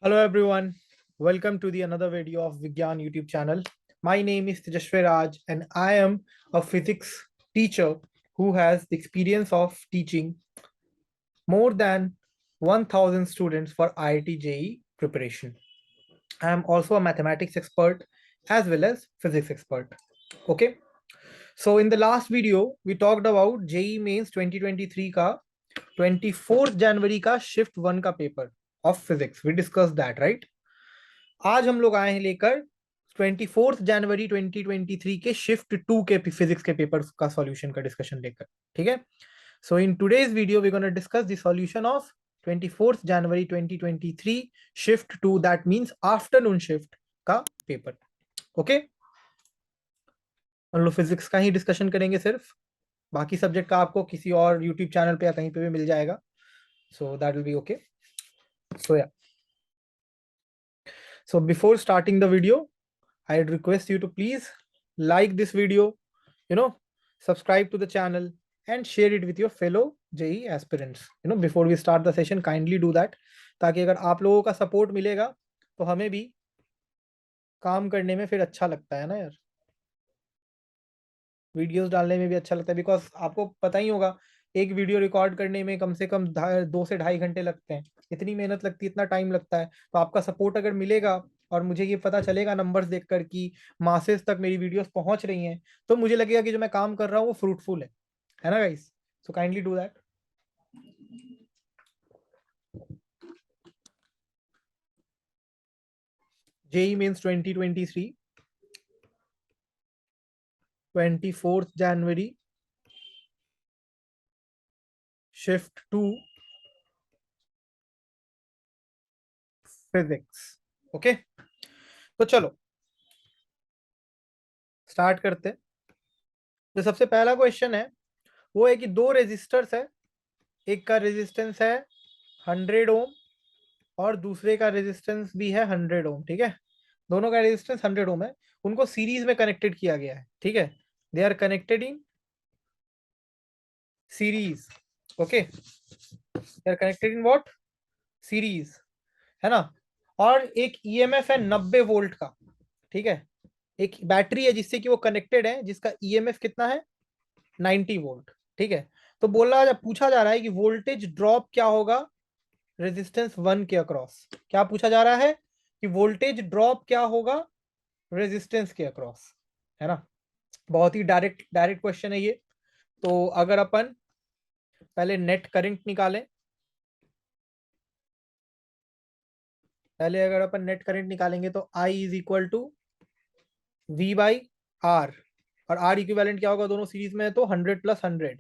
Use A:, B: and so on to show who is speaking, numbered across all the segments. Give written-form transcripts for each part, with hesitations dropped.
A: Hello everyone, welcome to the another video of Vigyan YouTube channel. My name is Tejasvi Raj and I am a physics teacher who has the experience of teaching more than 1000 students for IIT JEE preparation. I am also a mathematics expert as well as physics expert. Okay, so in the last video we talked about JEE Mains 2023 का 24th January का shift 1 का paper of physics. We discussed that, right? आज हम लोग आए हैं लेकर 24 January 2023 के शिफ्ट 2 के फिजिक्स के पेपर का सॉल्यूशन का डिस्कशन लेकर। ठीक है, so in today's video we gonna discuss the solution of 24 January 2023 shift 2, that means afternoon shift का पेपर। ओके, हम लोग फिजिक्स का ही डिस्कशन करेंगे सिर्फ, बाकी सब्जेक्ट का आपको किसी और यूट्यूब चैनल पे या कहीं पे भी मिल जाएगा, so that will be okay. So yeah, so before starting the video, I'd request you to please like this video, subscribe to the channel and share it with your fellow JEE aspirants. Before we start the session, kindly do that, ताकि अगर आप लोगों का support मिलेगा तो हमें भी काम करने में फिर अच्छा लगता है ना यार, वीडियोस डालने में भी अच्छा लगता है। बिकॉज आपको पता ही होगा, एक वीडियो रिकॉर्ड करने में कम से कम 2 से 2.5 घंटे लगते हैं, इतनी मेहनत लगती है, इतना टाइम लगता है। तो आपका सपोर्ट अगर मिलेगा और मुझे ये पता चलेगा नंबर्स देखकर कि मासेस तक मेरी वीडियोस पहुंच रही हैं, तो मुझे लगेगा कि जो मैं काम कर रहा हूँ वो फ्रूटफुल है ना guys? So kindly do that. JEE Mains 2023 24th January shift 2 physics. Okay, तो चलो स्टार्ट करते हैं। जो सबसे पहला क्वेश्चन है वो है कि दो रेजिस्टर्स है, एक का रेजिस्टेंस है 100 ओम और दूसरे का रेजिस्टेंस भी है 100 ओम। ठीक है, दोनों का रेजिस्टेंस 100 ओम है, उनको सीरीज में कनेक्टेड किया गया है। ठीक है, they are connected in series. Okay, they are connected in what? Series, है ना। और एक ईएमएफ है 90 वोल्ट का। ठीक है, एक बैटरी है जिससे कि वो कनेक्टेड है, जिसका ईएमएफ कितना है? 90 वोल्ट। ठीक है, तो बोला पूछा जा रहा है कि वोल्टेज ड्रॉप क्या होगा रेजिस्टेंस 1 के अक्रॉस। क्या पूछा जा रहा है कि वोल्टेज ड्रॉप क्या होगा रेजिस्टेंस के अक्रॉस, है ना। बहुत ही डायरेक्ट डायरेक्ट क्वेश्चन है ये। तो अगर अपन पहले नेट करंट निकालें, पहले अगर अपन नेट करंट निकालेंगे तो I is equal to V by R, और R इक्विवेलेंट क्या होगा, दोनों सीरीज में है तो 100 प्लस 100,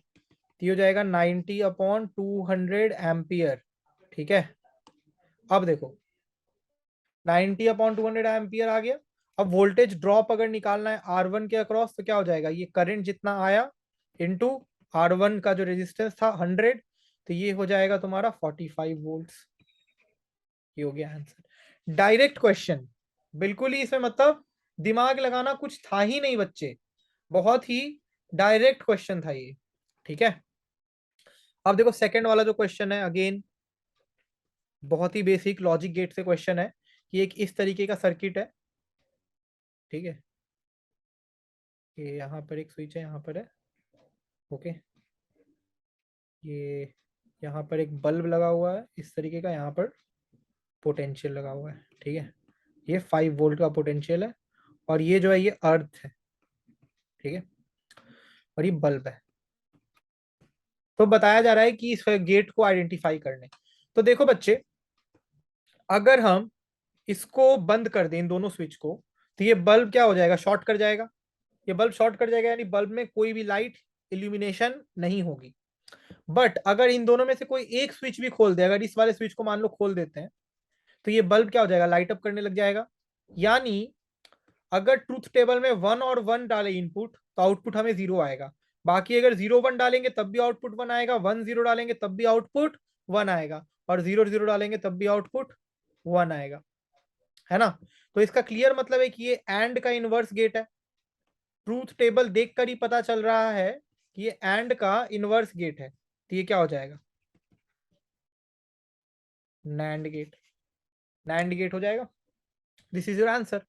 A: तो हो जाएगा 90/200 एम्पियर। ठीक है, अब देखो 90/200 एम्पियर आ गया। अब वोल्टेज ड्रॉप अगर निकालना है R1 के अक्रॉस तो क्या हो जाएगा, ये करंट जितना आया इनटू R1 का जो रेजिस्टेंस था 100, तो ये हो जाएगा तुम्हारा 45 वोल्ट्स। ये हो गया आंसर। डायरेक्ट क्वेश्चन, बिल्कुल ही इसमें मतलब दिमाग लगाना कुछ था ही नहीं बच्चे, बहुत ही डायरेक्ट क्वेश्चन था ये। ठीक है, अब देखो सेकंड वाला जो क्वेश्चन है, अगेन बहुत ही बेसिक लॉजिक गेट से क्वेश्चन है कि एक इस तरीके का सर्किट है। ठीक है, ये यहाँ पर एक स्विच है, यहाँ पर है। ओके, ये यहाँ पर एक बल्ब लगा हुआ है इस तरीके का, यहाँ पर पोटेंशियल लगा हुआ है। ठीक है, ये 5 वोल्ट का पोटेंशियल है, और ये जो है ये अर्थ है। ठीक है, और ये बल्ब है। तो बताया जा रहा है कि इस गेट को आइडेंटिफाई करने। तो देखो बच्चे, अगर हम इसको बंद कर दें इन दोनों स्विच को, तो ये बल्ब क्या हो जाएगा, शॉर्ट कर जाएगा। ये बल्ब शॉर्ट कर जाएगा, यानी बल्ब में कोई भी लाइट इल्यूमिनेशन नहीं होगी। बट अगर इन दोनों में से कोई एक स्विच भी खोल दे, अगर इस वाले स्विच को मान लो खोल देते हैं, तो ये बल्ब क्या हो जाएगा, लाइट अप करने लग जाएगा। यानी अगर ट्रूथ टेबल में 1 और 1 डाले इनपुट तो आउटपुट हमें 0 आएगा। बाकी अगर 0 1 डालेंगे तब भी आउटपुट 1 आएगा, 1 0 डालेंगे तब भी आउटपुट 1 आएगा, और 0 0 डालेंगे तब भी आउटपुट 1 आएगा, है ना। तो इसका क्लियर मतलब है कि ये एंड का इनवर्स गेट है। ट्रूथ टेबल देखकर ही पता चल रहा है कि ये एंड का इनवर्स गेट है, तो ये क्या हो जाएगा, नैंड गेट। नैंड गेट हो जाएगा. This is your answer,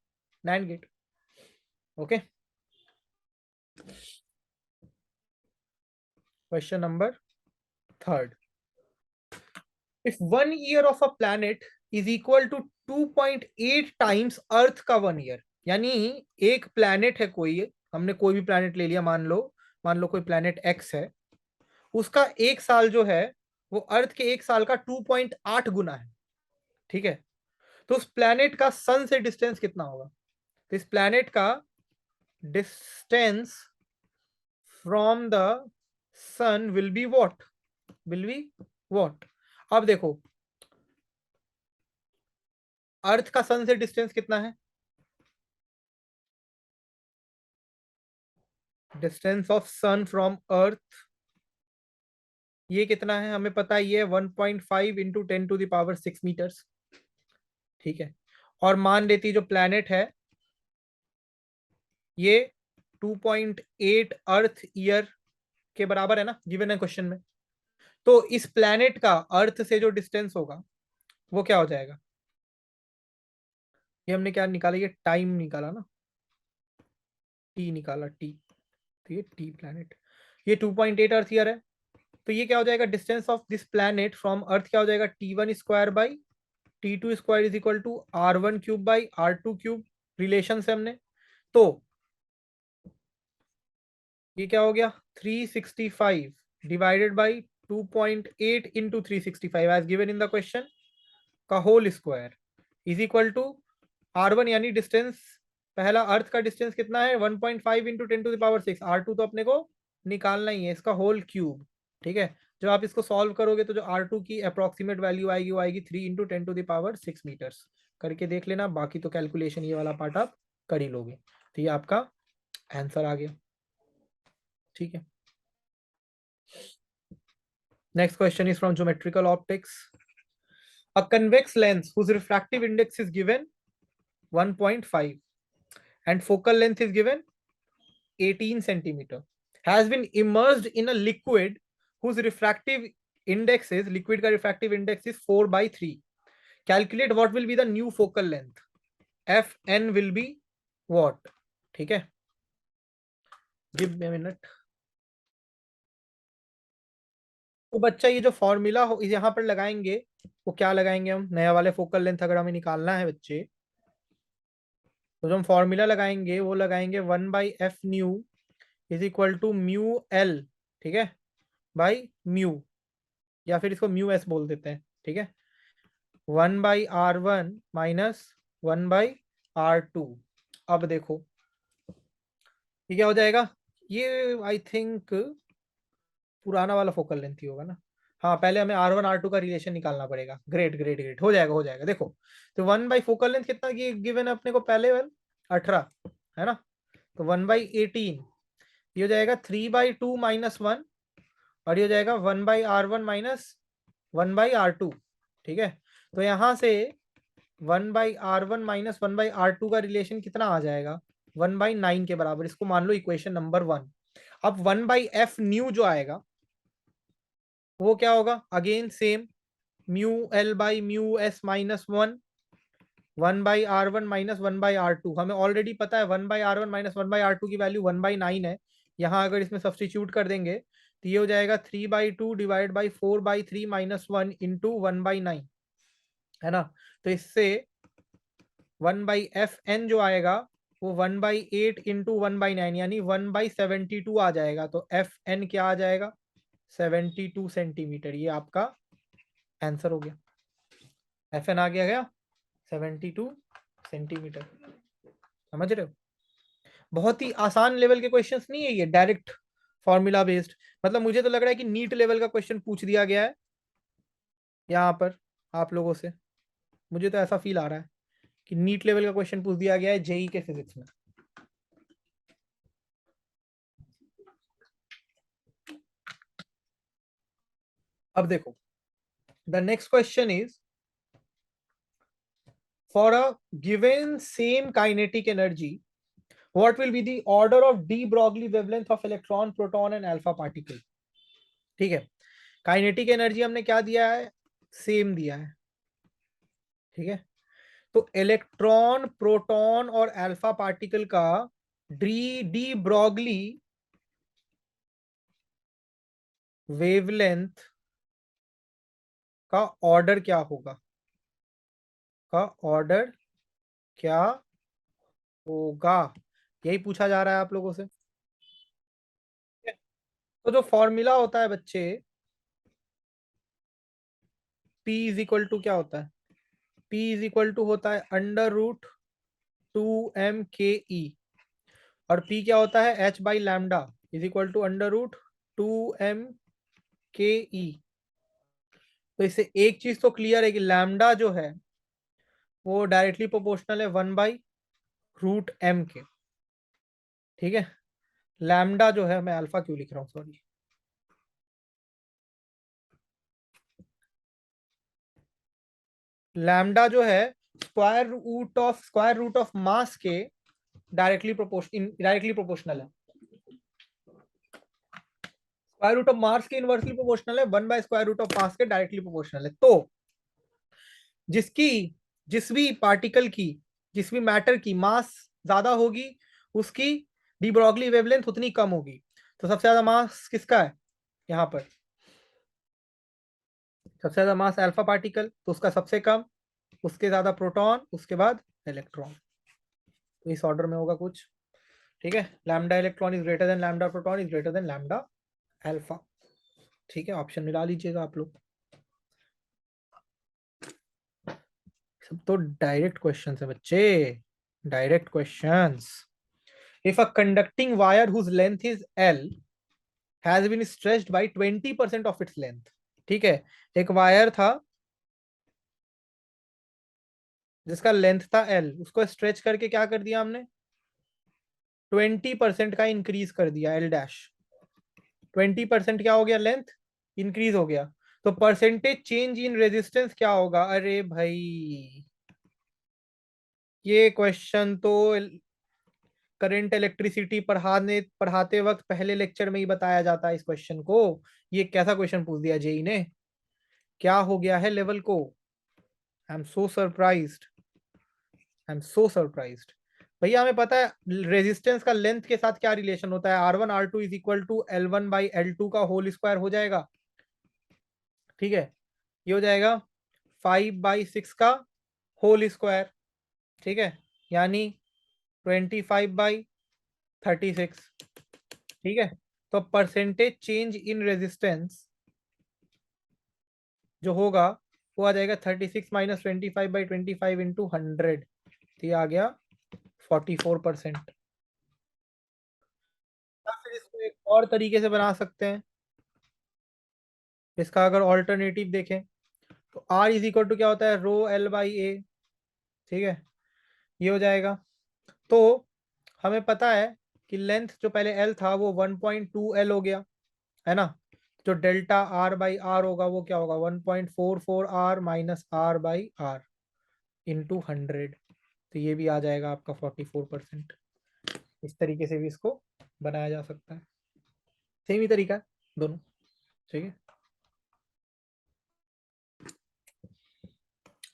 A: NAND gate. Okay. Question number third. If 1 year of a planet is equal to 2.8 times अर्थ का 1 year, यानी एक प्लैनेट है कोई, हमने कोई भी प्लैनेट ले लिया, मान लो कोई प्लैनेट एक्स है, उसका एक साल जो है वो अर्थ के एक साल का 2.8 गुना है. ठीक है. तो उस प्लैनेट का सन से डिस्टेंस कितना होगा? तो इस प्लैनेट का distance from the sun will be what. अब देखो, अर्थ का सन से डिस्टेंस कितना है? Distance of sun from earth, ये कितना है हमें पता है, ये 1.5 इंटू 10⁻6 मीटर्स. ठीक है. और मान लेती जो प्लैनेट है ये 2.8 अर्थ ईयर के बराबर है ना, गिवन है क्वेश्चन में. तो इस प्लैनेट का अर्थ से जो डिस्टेंस होगा वो क्या हो जाएगा? ये हमने क्या निकाला, ये टाइम निकाला ना, टी निकाला, टी. तो ये टी प्लैनेट, ये 2.8 अर्थ ईयर है. तो ये क्या हो जाएगा, distance of this planet from earth क्या हो जाएगा, T1 square by T2 square is equal to R1 cube by R2 cube. Relation से हमने, तो ये क्या हो गया, 365 divided by 2.8 into 365 as given in the question का whole square is equal to R1, यानी डिस्टेंस पहला अर्थ का डिस्टेंस कितना है, 1.5 इंटू 10⁻6. R2 तो अपने को निकालना ही है, इसका होल क्यूब. ठीक है. जब आप इसको सॉल्व करोगे तो जो R2 की अप्रोक्सीमेट वैल्यू आएगी वो आएगी 3 इंटू 10⁻6 मीटर्स. करके देख लेना, बाकी तो कैलकुलेशन ये वाला पार्ट आप कर ही लोगे. तो ये आपका आंसर आ गया. ठीक है. Next question is from geometrical optics. A convex lens whose refractive index is given 1.5 and focal length is given 18 centimeter has been immersed in a liquid whose refractive index is, liquid का refractive index is 4/3. Calculate what will be the new focal length. Fn will be what? ठीक है. Give me a minute. तो बच्चा ये जो formula हो यहाँ पर लगाएंगे, वो क्या लगाएंगे हम, नया वाले फोकल लेंथ अगर हमें निकालना है बच्चे, तो जो हम फॉर्मूला लगाएंगे वो लगाएंगे 1/f nu is equal to mu L. ठीक है. बाई म्यू, या फिर इसको म्यू एस बोल देते हैं. ठीक है. 1/r1 minus 1/r2. अब देखो ये क्या हो जाएगा, ये आई थिंक पुराना वाला फोकल लेंथ ही होगा ना. हाँ, पहले हमें R1 R2 का रिलेशन निकालना पड़ेगा. ग्रेट ग्रेट ग्रेट, हो जाएगा हो जाएगा. देखो, तो 1 बाई फोकल लेंथ कितना गिवन है अपने को पहले, 18 है ना. तो 1/18 ये हो जाएगा 3/2 माइनस 1, और ये हो जाएगा 1/r1 माइनस 1/r2. ठीक है. तो यहाँ से 1/r1 माइनस 1/r2 का रिलेशन कितना आ जाएगा, 1/9 के बराबर. इसको मान लो इक्वेशन नंबर 1. अब 1/f न्यू जो आएगा वो क्या होगा, again same, mu L by mu S minus 1/r1 minus 1/r2. हमें ऑलरेडी पता है 1/r1 माइनस 1/r2 की वैल्यू 1/9 है. यहाँ अगर इसमें सब्सटीट्यूट कर देंगे तो ये हो जाएगा 3/2 डिवाइड बाई 4/3 माइनस 1 इंटू 1/9 है ना. तो इससे 1/fn जो आएगा वो 1/8 इंटू 1/9 यानी 1/72 आ जाएगा. तो fn क्या आ जाएगा, 72 सेंटीमीटर. ये आपका आंसर हो गया. fn आ गया 72 सेंटीमीटर. समझ रहे हो, बहुत ही आसान लेवल के क्वेश्चंस नहीं है ये, डायरेक्ट फॉर्मूला बेस्ड. मतलब मुझे तो लग रहा है कि नीट लेवल का क्वेश्चन पूछ दिया गया है यहाँ पर आप लोगों से. मुझे तो ऐसा फील आ रहा है कि नीट लेवल का क्वेश्चन पूछ दिया गया है जेई के फिजिक्स में. अब देखो, the next question is, for a given same kinetic energy, what will be the order of de Broglie wavelength of electron, proton and alpha particle. ठीक है. काइनेटिक एनर्जी हमने क्या दिया है, सेम दिया है. ठीक है. तो इलेक्ट्रॉन, प्रोटॉन और अल्फा पार्टिकल का डी ब्रॉगली वेवलेंथ का ऑर्डर क्या होगा, का ऑर्डर क्या होगा, यही पूछा जा रहा है आप लोगों से। तो जो फॉर्मूला होता है बच्चे, P इज इक्वल टू क्या होता है, P इज इक्वल टू होता है √2m ke, और P क्या होता है, h by lambda is equal to √2m ke। तो इससे एक चीज तो क्लियर है कि लैम्डा जो है वो डायरेक्टली प्रोपोर्शनल है 1/√m के। ठीक है, लैम्डा जो है, मैं अल्फा क्यों लिख रहा हूँ, सॉरी, लैम्डा जो है स्क्वायर रूट ऑफ मास के डायरेक्टली प्रोपोर्शनल है। स्क्वायर रूट ऑफ मास के इनवर्सली प्रोपोर्शनल है, 1/√ऑफ मास के डायरेक्टली प्रोपोर्शनल है। तो जिसकी जिस भी पार्टिकल की, जिस भी मैटर की मास ज्यादा होगी, उसकी डी ब्रॉगली वेवलेंथ उतनी कम होगी। तो सबसे ज्यादा मास किसका है यहाँ पर, सबसे ज्यादा मास अल्फा पार्टिकल, तो उसका सबसे कम, उसके ज्यादा प्रोटॉन, उसके बाद इलेक्ट्रॉन। तो इस ऑर्डर में होगा कुछ। ठीक है, lambda electron is greater than lambda proton is greater than lambda alpha. ठीक है, ऑप्शन मिला लीजिएगा आप लोग। सब तो डायरेक्ट क्वेश्चन है बच्चे, direct questions. If a conducting wire whose length is L has been stretched by 20% of its length. ठीक है, एक वायर था जिसका लेंथ था L, उसको स्ट्रेच करके क्या कर दिया हमने, 20% का इंक्रीज कर दिया, L डैश। 20% क्या हो गया, लेंथ इंक्रीज हो गया। तो परसेंटेज चेंज इन रेजिस्टेंस क्या होगा, अरे भाई ये क्वेश्चन तो करंट इलेक्ट्रिसिटी पढ़ाते वक्त पहले लेक्चर में ही बताया जाता है इस क्वेश्चन को। ये कैसा क्वेश्चन पूछ दिया जेई ने, क्या हो गया है लेवल को। I am so surprised, I am so surprised. भैया हमें पता है रेजिस्टेंस का लेंथ के साथ क्या रिलेशन होता है, R1 R2 is equal to L1/L2 का होल स्क्वायर हो जाएगा। ठीक है, ये हो जाएगा 5/6 का होल स्क्वायर। ठीक है, यानी 25/36। ठीक है, तो परसेंटेज चेंज इन रेजिस्टेंस जो होगा वो आ जाएगा 36 माइनस 25/25 इंटू 100, तो ये आ गया 44%। या फिर इसको एक और तरीके से बना सकते हैं, इसका अगर ऑल्टरनेटिव देखें तो R इज इक्वल टू क्या होता है, ρL/A। ठीक है, ये हो जाएगा। तो हमें पता है कि लेंथ जो पहले L था वो 1.2L हो गया, है ना। जो डेल्टा R/R होगा वो क्या होगा, 1.44R माइनस R/R इंटू 100। तो ये भी आ जाएगा आपका 44%। इस तरीके से भी इसको बनाया जा सकता है, सेम ही तरीका है दोनों। ठीक है,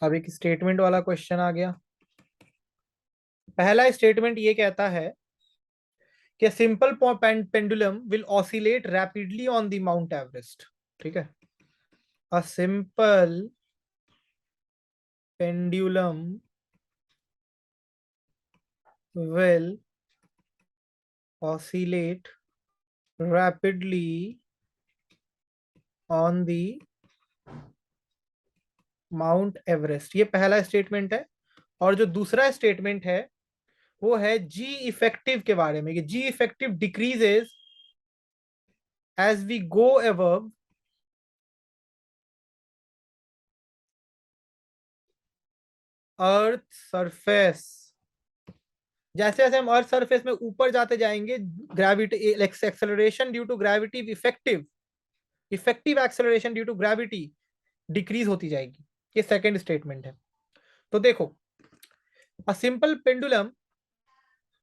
A: अब एक स्टेटमेंट वाला क्वेश्चन आ गया। पहला स्टेटमेंट ये कहता है कि simple pendulum will oscillate rapidly on the mount Everest. ठीक है, अ simple pendulum will oscillate rapidly on the mount Everest. ये पहला स्टेटमेंट है। और जो दूसरा स्टेटमेंट है वो है जी इफेक्टिव के बारे में, कि g effective decreases as we go above earth surface. जैसे जैसे हम अर्थ सरफेस में ऊपर जाते जाएंगे, gravity acceleration due to gravity effective, effective acceleration due to gravity decrease होती जाएगी। ये सेकंड स्टेटमेंट है। तो देखो, a simple pendulum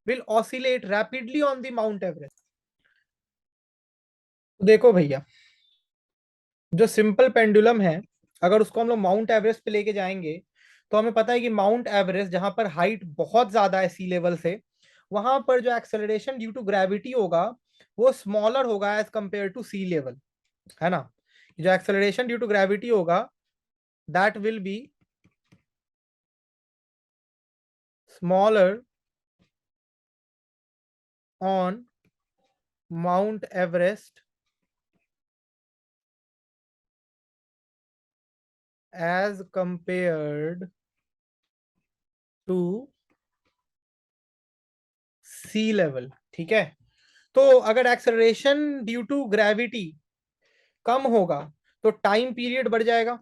A: will oscillate rapidly on the mount Everest. तो देखो भैया, जो सिंपल पेंडुलम है, अगर उसको हम लोग माउंट एवरेस्ट पे लेके जाएंगे तो हमें पता है कि माउंट एवरेस्ट जहां पर हाइट बहुत ज्यादा है सी लेवल से, वहां पर जो एक्सेलरेशन ड्यू टू ग्रेविटी होगा वो स्मॉलर होगा as compare to sea level, है ना। जो एक्सेलरेशन ड्यू टू ग्रेविटी होगा that will be smaller on Mount Everest as compared to sea level, ठीक है। तो अगर एक्सेलरेशन ड्यू टू ग्रेविटी कम होगा तो टाइम पीरियड बढ़ जाएगा,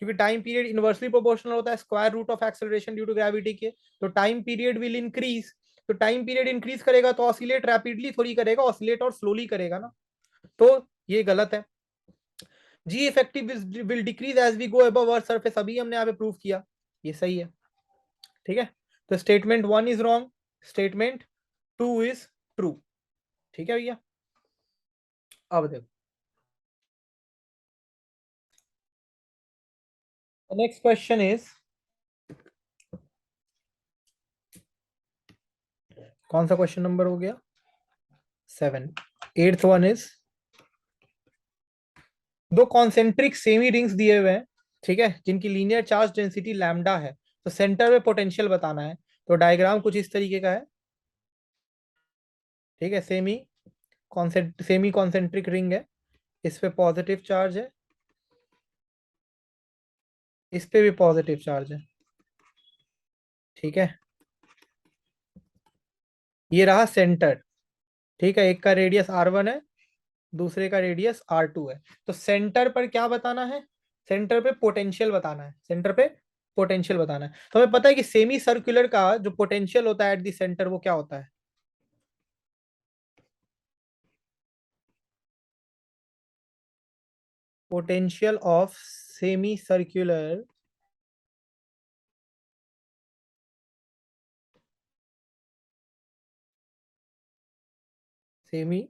A: क्योंकि टाइम पीरियड इनवर्सली प्रोपोर्शनल होता है square root of acceleration due to gravity के। तो टाइम पीरियड विल इंक्रीज, तो टाइम पीरियड इंक्रीज करेगा तो ऑसिलेट रैपिडली थोड़ी करेगा, ऑसिलेट और स्लोली करेगा ना। तो ये गलत है। G effective will decrease as we go above earth surface, अभी हमने यहाँ पे प्रूव किया, ये सही है, ठीक है। तो statement 1 is wrong, statement 2 is true, ठीक है भैया। अब देखो नेक्स्ट क्वेश्चन इज, कौन सा क्वेश्चन नंबर हो गया 7। एट्थ वन इज, दो कॉन्सेंट्रिक सेमी रिंग्स दिए हुए हैं, ठीक है, जिनकी लीनियर चार्ज डेंसिटी लैम्डा है, तो सेंटर में पोटेंशियल बताना है। तो डायग्राम कुछ इस तरीके का है, ठीक है। सेमी कॉन्सेंट्रिक रिंग है, इस पे पॉजिटिव चार्ज है, इस पे भी पॉजिटिव चार्ज है, ठीक है। ये रहा सेंटर, ठीक है। एक का रेडियस R1 है, दूसरे का रेडियस R2 है। तो सेंटर पर क्या बताना है, सेंटर पे पोटेंशियल बताना है, सेंटर पे पोटेंशियल बताना है। तो हमें पता है कि सेमी सर्कुलर का जो पोटेंशियल होता है एट द सेंटर वो क्या होता है, potential of semi circular semi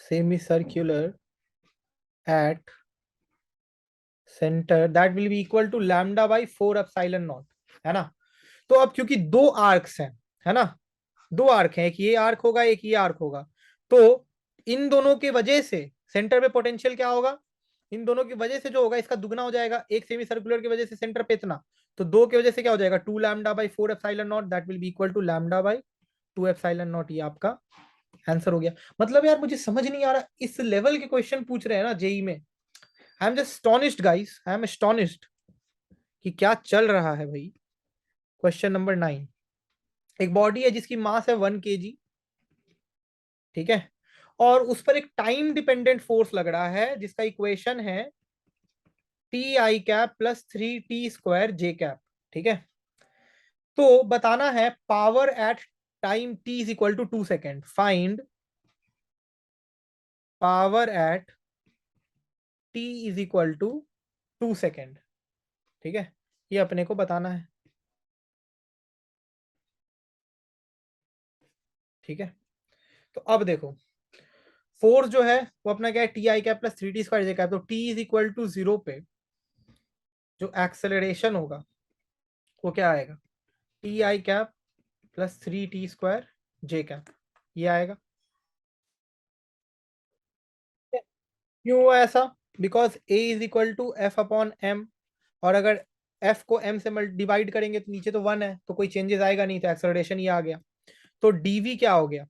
A: semi circular at centre that will be equal to lambda by 4 epsilon naught, है ना। तो अब क्योंकि दो आर्क्स हैं, है ना, दो आर्क हैं, एक ये आर्क होगा एक ये आर्क होगा, तो इन दोनों की वजह से सेंटर पे पोटेंशियल क्या होगा, इन दोनों की वजह से जो होगा इसका दुगना हो जाएगा। एक सेमी सर्कुलर की वजह से सेंटर पे इतना, तो दो की वजह से क्या हो जाएगा 2 lambda by 4 epsilon naught, that will be equal to lambda by 2 epsilon naught. ये आपका आंसर हो गया। मतलब यार मुझे समझ नहीं आ रहा, इस लेवल के क्वेश्चन पूछ रहे हैं ना जेई में, I am just astonished guys, I am astonished कि क्या चल रहा है भाई। क्वेश्चन नंबर 9, एक बॉडी है जिसकी मास है 1 kg, ठीक है, और उस पर एक टाइम डिपेंडेंट फोर्स लग रहा है जिसका इक्वेशन है Ti cap plus 3T² J cap, ठीक है। तो बताना है power at time T is equal to 2 second, find power at T is equal to 2 second, ठीक है। ये अपने को बताना है, ठीक है। तो अब देखो फोर्स जो है वो अपना क्या है Ti cap plus 3T² J cap, तो T इज इक्वल टू 0 पे जो एक्सेलरेशन होगा वो क्या आएगा, Ti cap plus 3T² J cap, ये आएगा। क्यों हुआ ऐसा, because A is equal to F upon M, और अगर एफ को एम से डिवाइड करेंगे तो नीचे तो 1 है, तो कोई चेंजेस आएगा नहीं, तो एक्सेलरेशन ही आ गया। तो डीवी क्या हो गया,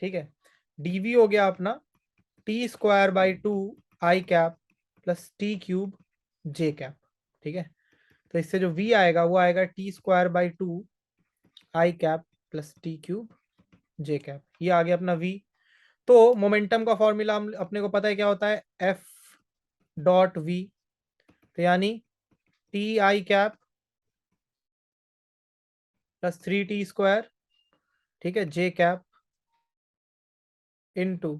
A: ठीक है, डीवी हो गया अपना T² by 2 I cap plus T³ J cap, ठीक है। तो इससे जो V आएगा वो आएगा T² by 2 I cap plus T³ J cap, ये आ गया अपना V। तो मोमेंटम का फॉर्मूला हम अपने को पता है क्या होता है, F.V, तो यानी Ti कैप प्लस 3T², ठीक है, J cap into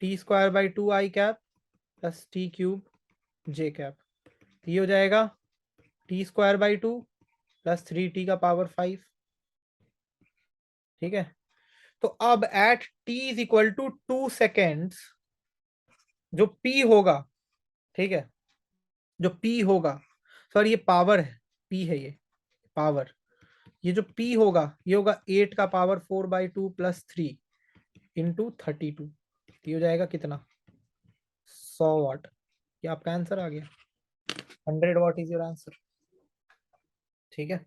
A: T² by 2 I cap plus T³ J cap, ये हो जाएगा T² बाई 2 प्लस 3T का पावर 5, ठीक है। तो अब at t is equal to 2 seconds जो p होगा, ठीक है, जो p होगा, सॉरी ये पावर है, p है ये पावर, ये जो p होगा ये होगा 8 का पावर 4/2 प्लस 3 इंटू 32। ये हो जाएगा कितना, 100 वाट। ये आपका आंसर आ गया, 100 वाट इज योर आंसर। ठीक है,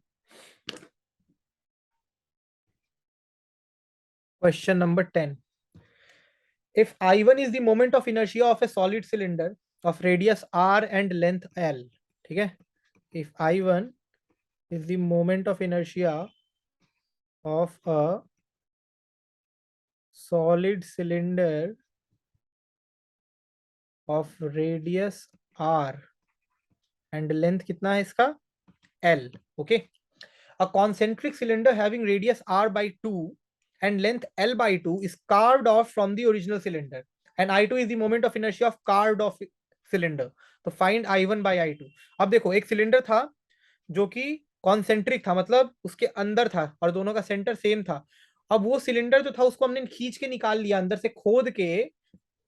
A: question number 10। If I1 is the moment of inertia of a solid cylinder of radius r and length l, ठीक है, if I1 is the moment of inertia of a solid cylinder of radius r and length कितना है इसका, l, okay, a concentric cylinder having radius r by 2 and length l by 2 is carved off from the original cylinder and I2 is the moment of inertia of carved off cylinder. तो find I1 by I2। अब देखो एक cylinder था जो कि concentric था, मतलब उसके अंदर था और दोनों का सेंटर सेम था। अब वो सिलेंडर जो था उसको हमने खींच के निकाल लिया, अंदर से खोद के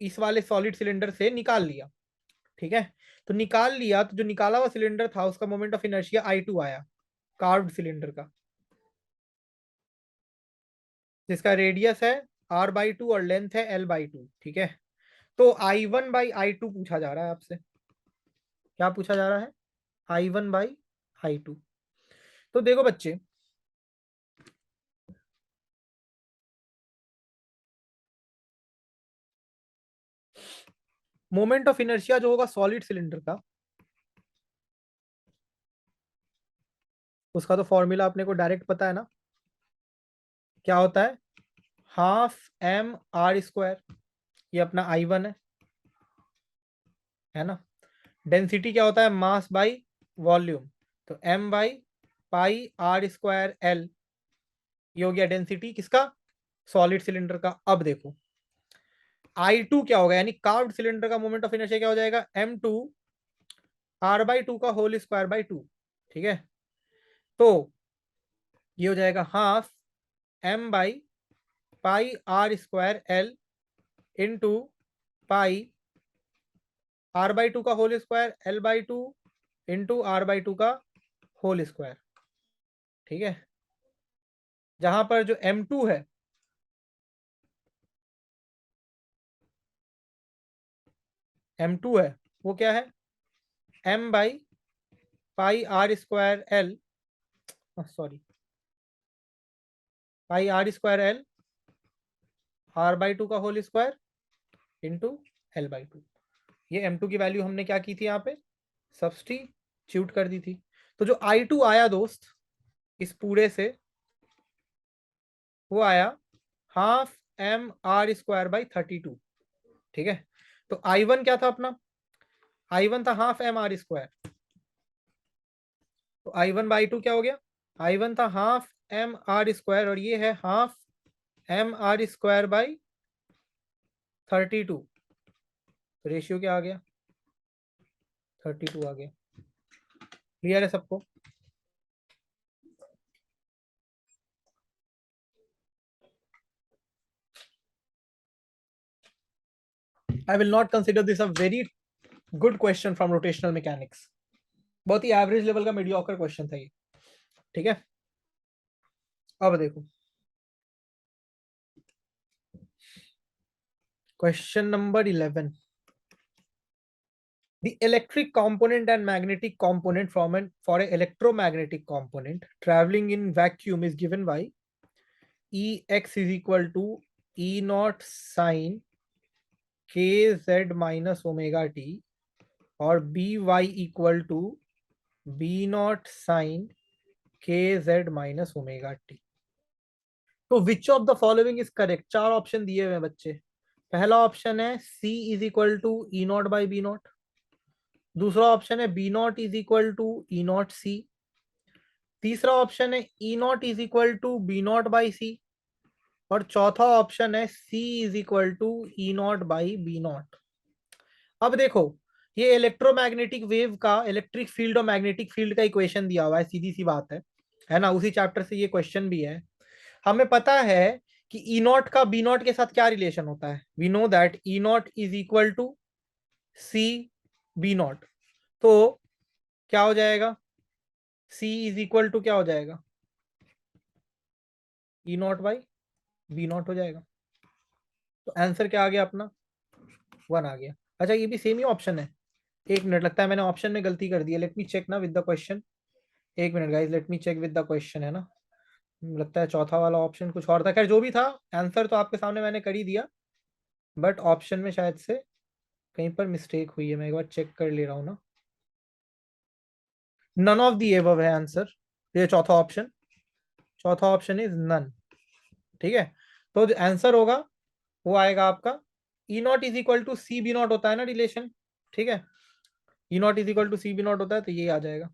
A: इस वाले सॉलिड सिलेंडर से निकाल लिया, ठीक है। तो निकाल लिया, तो जो निकाला हुआ सिलेंडर था उसका मोमेंट ऑफ इनर्शिया I2 आया, कार्व्ड सिलेंडर का, जिसका रेडियस है r/2 और लेंथ है l/2, ठीक है। तो I1/I2 पूछा जा रहा है आपसे, क्या पूछा जा रहा है, I1/I2। तो देखो बच्चे, मोमेंट ऑफ इनर्शिया जो होगा सॉलिड सिलेंडर का, उसका तो फॉर्मूला अपने को डायरेक्ट पता है ना, क्या होता है, ½ m r²। ये अपना I1 है ना। डेंसिटी क्या होता है, मास बाई वॉल्यूम, तो m/πr²l, ये हो गया डेंसिटी किसका, सॉलिड सिलेंडर का। अब देखो I2 क्या होगा, यानी कार्व्ड सिलेंडर का मोमेंट ऑफ इनर्शिया क्या हो जाएगा, m2r/2 का होल स्क्वायर बाई 2, ठीक है। तो ये हो जाएगा ½ m/πr²l इंटू पाई r/2 का whole square l/2 into r/2 का होल स्क्वायर, ठीक है। जहां पर जो m2 है, m2 है वो क्या है, m/πr²l, सॉरी πr²l r/2 का होल स्क्वायर इंटू l/2। ये m2 की वैल्यू हमने क्या की थी, यहाँ पे सब्स्टिट्यूट कर दी थी। तो जो I2 आया दोस्त इस पूरे से, वो आया ½m r²/32, ठीक है। तो I1 क्या था अपना, I1 था ½m r², तो I1/I2 क्या हो गया, I1 था ½ m r² और ये है ½ m r²/32, रेशियो क्या आ गया, 32 आ गया। क्लियर है सबको। I will not consider this a very good question from rotational mechanics। बहुत ही एवरेज लेवल का मीडियोकर क्वेश्चन था ये, ठीक है। अब देखो question number 11। The electric component and magnetic component from an for an electromagnetic component traveling in vacuum is given by Ex is equal to E naught sine kz minus omega t और By equal to B naught sine kz minus omega t। तो which of the following is correct, चार option दिए हुए हैं बच्चे। पहला option है C is equal to E not by B nought, दूसरा ऑप्शन है B nought is equal to E nought C, तीसरा ऑप्शन है ई not is equal to B nought by C, और चौथा ऑप्शन है C is equal to E not by B nought. अब देखो ये इलेक्ट्रोमैग्नेटिक वेव का इलेक्ट्रिक फील्ड और मैग्नेटिक फील्ड का इक्वेशन दिया हुआ है, सीधी सी बात है ना, उसी चैप्टर से ये क्वेश्चन भी है। हमें पता है कि ई नॉट का बी नॉट के साथ क्या रिलेशन होता है. We know that E not is equal to C B naught. तो क्या हो जाएगा, सी इज इक्वल टू क्या हो जाएगा, ई नॉट बाई बी नॉट हो जाएगा. तो आंसर क्या आ गया अपना, 1 आ गया. अच्छा ये भी सेम ही ऑप्शन है. एक मिनट, लगता है मैंने ऑप्शन में गलती कर दी है. लेट मी चेक ना विद द क्वेश्चन. एक मिनट guys, let me check with the question, है ना. लगता है चौथा वाला ऑप्शन कुछ और था. खैर जो भी था, आंसर तो आपके सामने मैंने कर ही दिया. बट ऑप्शन में शायद से कहीं पर मिस्टेक हुई है. मैं एक बार चेक कर ले रहा हूँ ना. नन ऑफ दी एबव है आंसर. ये चौथा ऑप्शन, चौथा ऑप्शन इज नन. ठीक है. तो जो आंसर होगा वो आएगा आपका E not is equal to C B not होता है ना रिलेशन. ठीक है. ई not is equal to C B not होता है, तो ये आ जाएगा.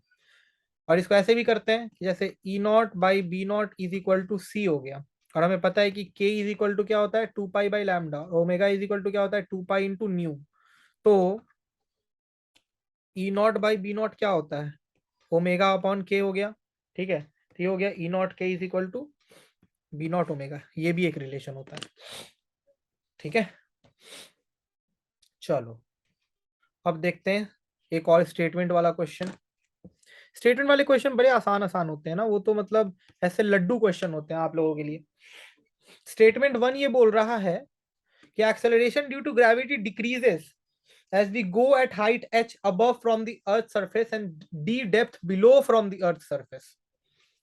A: और इसको ऐसे भी करते हैं कि जैसे E not by B nought is equal to C हो गया. और हमें पता है कि के इज इक्वल टू क्या होता है, 2 pi by lambda. Omega is equal to क्या होता है, 2 पाई इंटू न्यू. तो E not by B naught क्या होता है, ओमेगा अपॉन के हो गया. ठीक है. तो ये हो गया ई नॉट के is equal to B naught omega. ये भी एक रिलेशन होता है. ठीक है. चलो अब देखते हैं एक और स्टेटमेंट वाला क्वेश्चन. स्टेटमेंट वाले क्वेश्चन बड़े आसान आसान होते हैं ना, वो तो मतलब ऐसे लड्डू क्वेश्चन होते हैं आप लोगों के लिए. स्टेटमेंट 1 ये बोल रहा है कि acceleration due to gravity decreases as we go at height h above from the earth surface and d depth below from the earth surface.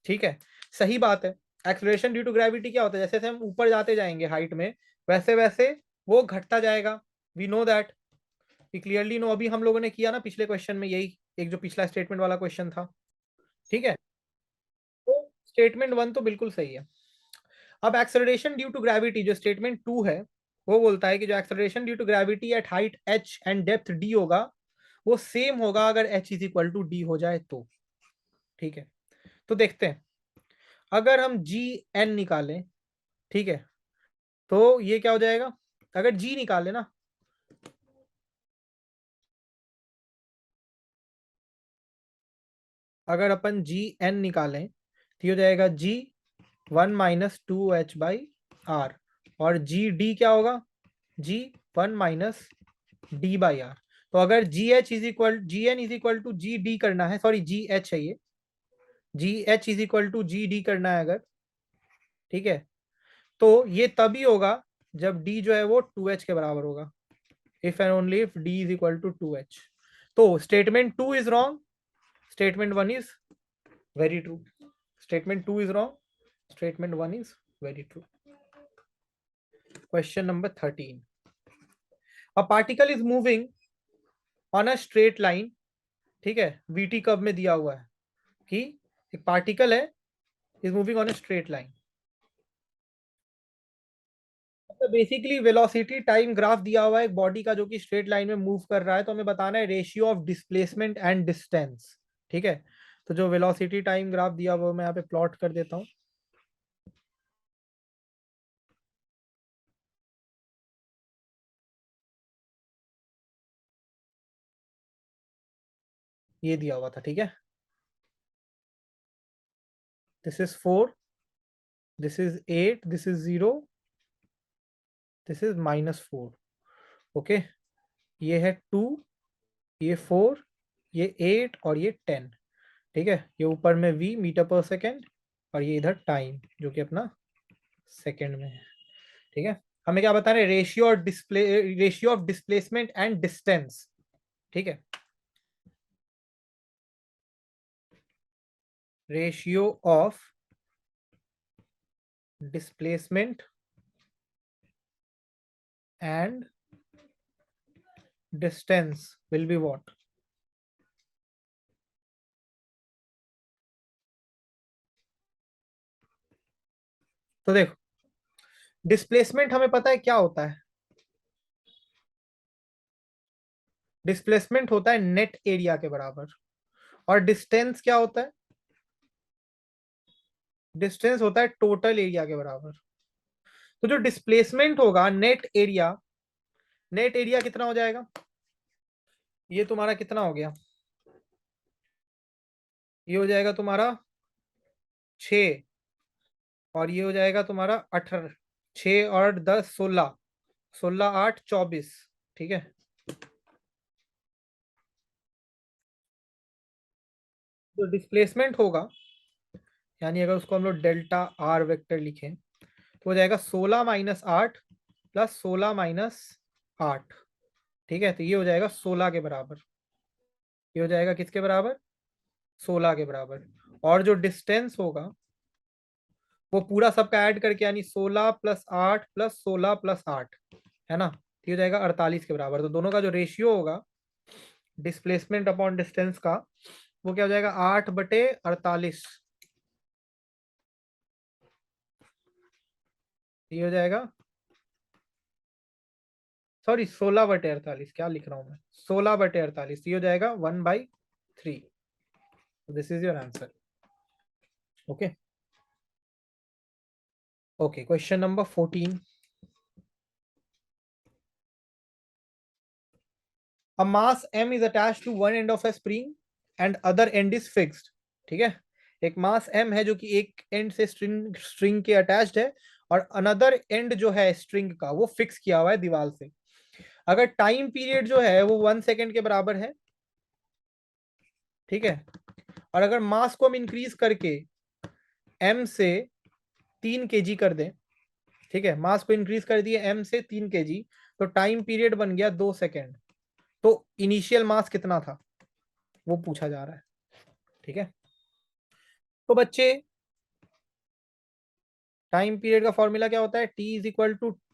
A: ठीक है. सही बात है. एक्सेलरेशन ड्यू टू ग्रेविटी क्या होता है, जैसे जैसे हम ऊपर जाते जाएंगे हाइट में, वैसे वैसे वो घटता जाएगा. We know that, we clearly know. अभी हम लोगों ने किया ना पिछले क्वेश्चन में यही, एक जो पिछला स्टेटमेंट वाला क्वेश्चन था. ठीक है. तो स्टेटमेंट 1 तो बिल्कुल सही है. अब एक्सेलरेशन ड्यू टू ग्रेविटी जो स्टेटमेंट 2 है, वो बोलता है कि जो acceleration due to gravity at height h and depth d होगा, वो सेम होगा अगर h is equal to d हो जाए तो. ठीक है. तो देखते हैं, अगर हम जी एन निकालें, ठीक है, तो ये क्या हो जाएगा, अगर जी निकाले ना, अगर अपन जी एन निकालें तो ये हो जाएगा जी 1 - 2h/r. और जी डी क्या होगा, जी 1 - d/r. तो अगर G H is equal G N is equal to G D करना है, सॉरी जी एच है ये, G H is equal to G D करना है अगर, ठीक है, तो ये तभी होगा जब डी जो है वो 2h के बराबर होगा. If and only if D is equal to 2h. तो statement 2 is wrong, statement 1 is very true. Statement 2 is wrong, statement 1 is very true. Question number 13. A particle is moving on a straight line. ठीक है. VT curve में दिया हुआ है कि एक particle है is moving on a straight line. तो बेसिकली वेलोसिटी टाइम ग्राफ दिया हुआ है एक बॉडी का जो कि स्ट्रेट लाइन में मूव कर रहा है, तो हमें बताना है ratio of displacement and distance. ठीक है. तो जो वेलोसिटी टाइम ग्राफ दिया हुआ मैं यहाँ पे प्लॉट कर देता हूँ. ये दिया हुआ था. ठीक है. This is 4, this is 8, this is 0, this is -4. Okay. ये है 2, ये 4, ये 8 और ये 10. ठीक है. ये ऊपर में v मीटर पर सेकेंड, और ये इधर टाइम जो कि अपना सेकेंड में है. ठीक है. हमें क्या बता रहे हैं, ratio of displacement and distance. ठीक है. Ratio of displacement and distance will be what. तो देखो, डिस्प्लेसमेंट हमें पता है क्या होता है, डिस्प्लेसमेंट होता है नेट एरिया के बराबर. और डिस्टेंस क्या होता है, डिस्टेंस होता है टोटल एरिया के बराबर. तो जो डिस्प्लेसमेंट होगा नेट एरिया, नेट एरिया कितना हो जाएगा, ये तुम्हारा कितना हो गया, ये हो जाएगा तुम्हारा 6, और ये हो जाएगा तुम्हारा 18. 6 और 10 16, 16 8 24, ठीक है। जो डिस्प्लेसमेंट होगा, यानी अगर उसको हम लोग डेल्टा आर वेक्टर लिखें तो हो जाएगा 16 - 8 प्लस 16 - 8, ठीक है। तो ये हो जाएगा 16 के बराबर। ये हो जाएगा किसके बराबर? 16 के बराबर। और जो डिस्टेंस होगा वो पूरा सबका ऐड करके, यानी 16 + 8 प्लस 16 + 8, है ना। तो ये हो जाएगा 48 के बराबर। तो दोनों का जो रेशियो होगा डिस्प्लेसमेंट अपॉन डिस्टेंस का, वो क्या हो जाएगा? 8/48। ये हो जाएगा, सॉरी 16/48, क्या लिख रहा हूं मैं, 16/48। ये हो जाएगा 1/3। This is your answer. Okay okay, question number 14। A mass m is attached to one end of a spring and other end is fixed, ठीक है। एक मास m है जो कि एक एंड से स्ट्रिंग के अटैच्ड है, और अनदर एंड जो है स्ट्रिंग का वो फिक्स किया हुआ है दीवार से। अगर टाइम पीरियड जो है वो 1 सेकेंड के बराबर है, ठीक है। और अगर मास को हम इंक्रीज करके m से 3 kg कर दें, ठीक है, मास को इंक्रीज कर दिए m से 3 kg, तो टाइम पीरियड बन गया 2 सेकेंड। तो इनिशियल मास कितना था वो पूछा जा रहा है, ठीक है। तो बच्चे, टाइम पीरियड का फॉर्मूला क्या होता है? T =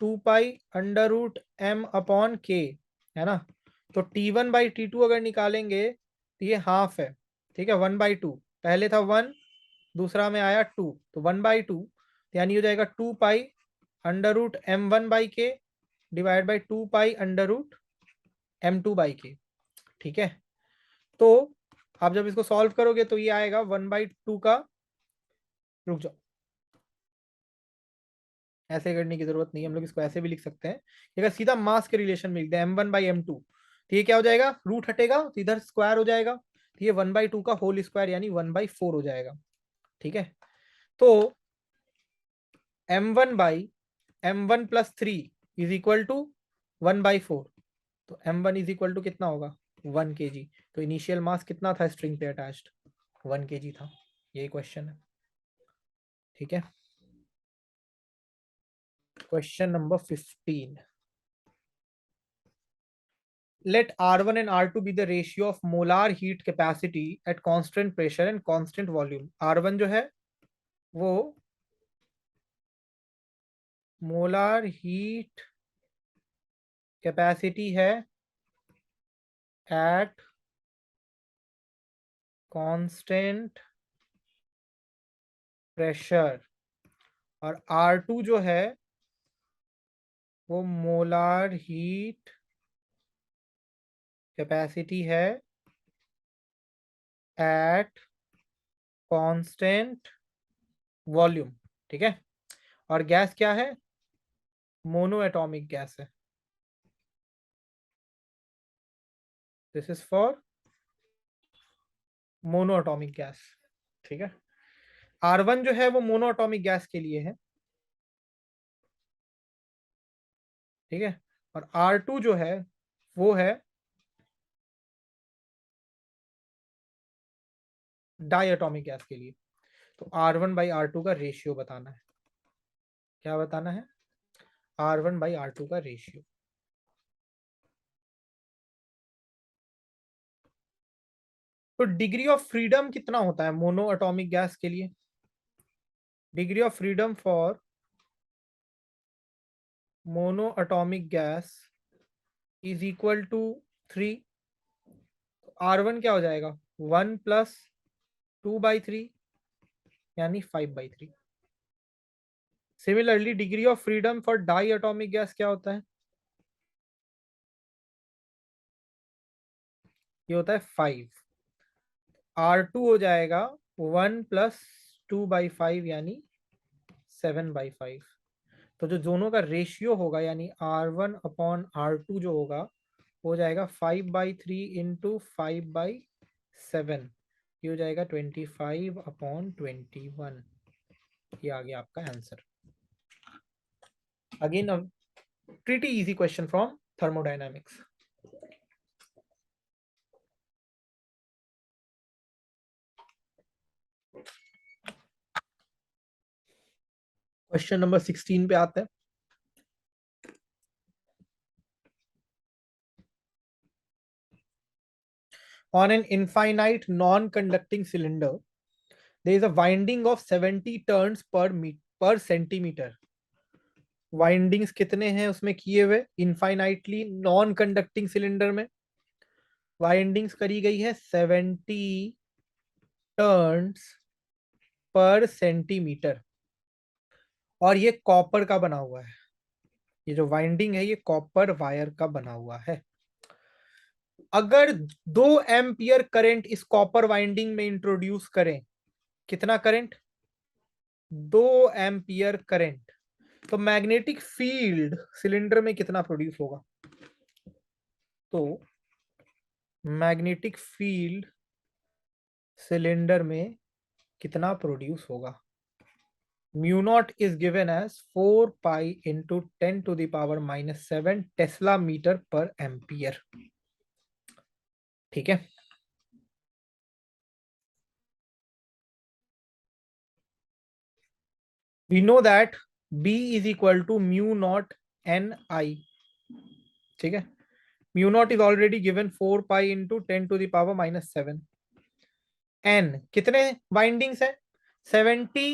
A: 2π√m/k, है ना। तो T1/T2 अगर निकालेंगे तो ये हाफ है, ठीक है। 1/2, पहले था 1, दूसरा में आया 2, तो 1/2, यानी हो जाएगा 2π√m1/k डिवाइड बाई 2π√m2/k, ठीक है। तो आप जब इसको सॉल्व करोगे तो ये आएगा 1/2 का, रुक जाओ, ऐसे करने की जरूरत नहीं है, हम लोग इसको ऐसे भी लिख सकते हैं। अगर सीधा मास के रिलेशन में लिख दे m1/m2, तो ये क्या हो जाएगा? रूट हटेगा तो इधर स्क्वायर हो जाएगा, तो ये 1/2 का होल स्क्वायर यानी 1/4 हो जाएगा, ठीक है। तो m1/m1 + 3 इज इक्वल टू 1/4। तो m1 इज इक्वल टू कितना होगा? 1 kg। तो इनिशियल मास कितना था स्ट्रिंग पे अटैच्ड? 1 kg था। यही क्वेश्चन है, ठीक है। Question number 15। Let R1 and R2 be the ratio of molar heat capacity at constant pressure and constant volume. R1 जो है वो मोलार हीट कैपेसिटी है एट कांस्टेंट प्रेशर, और R2 जो है वो मोलार हीट कैपेसिटी है एट कांस्टेंट वॉल्यूम, ठीक है। और गैस क्या है? मोनो एटॉमिक गैस है। This is for monoatomic gas, ठीक है। R1 जो है वो मोनो एटॉमिक गैस के लिए है, ठीक है। और R2 जो है वो है डाई एटॉमिक गैस के लिए। तो R1/R2 का रेशियो बताना है। क्या बताना है? R1/R2 का रेशियो। तो डिग्री ऑफ फ्रीडम कितना होता है मोनो एटॉमिक गैस के लिए? Degree of freedom for monoatomic gas is equal to 3। R1 क्या हो जाएगा? 1 + 2/3 यानी 5/3। Similarly degree of freedom for diatomic gas क्या होता है? ये होता है 5। R2 हो जाएगा 1 + 2/5 यानी 7/5। तो जो दोनों का रेशियो होगा यानी R1/R2 जो होगा वो हो जाएगा 5/3 इंटू 5/7। ये हो जाएगा 25/21। ये आ गया आपका answer. Again, a pretty easy question from thermodynamics. Question number 16 पे आते हैं. On an infinite non-conducting cylinder, there is a winding of 70 turns per centimeter. Windings कितने हैं उसमें किए हुए इनफाइनाइटली नॉन कंडक्टिंग सिलेंडर में? वाइंडिंग्स करी गई है 70 टर्न्स पर सेंटीमीटर, और ये कॉपर का बना हुआ है. ये जो वाइंडिंग है ये कॉपर वायर का बना हुआ है. अगर 2 एम्पियर करंट इस कॉपर वाइंडिंग में इंट्रोड्यूस करें, कितना करंट? 2 एम्पियर करंट, तो मैग्नेटिक फील्ड सिलेंडर में कितना प्रोड्यूस होगा? तो मैग्नेटिक फील्ड सिलेंडर में कितना प्रोड्यूस होगा? Mu naught is given as 4 pi into 10 to the power -7 tesla metre पर एम्पियर. ठीक है. we know that B is equal to mu naught Ni. ठीक है. mu naught is already given 4 pi into 10 to the power -7. N कितने windings है? 70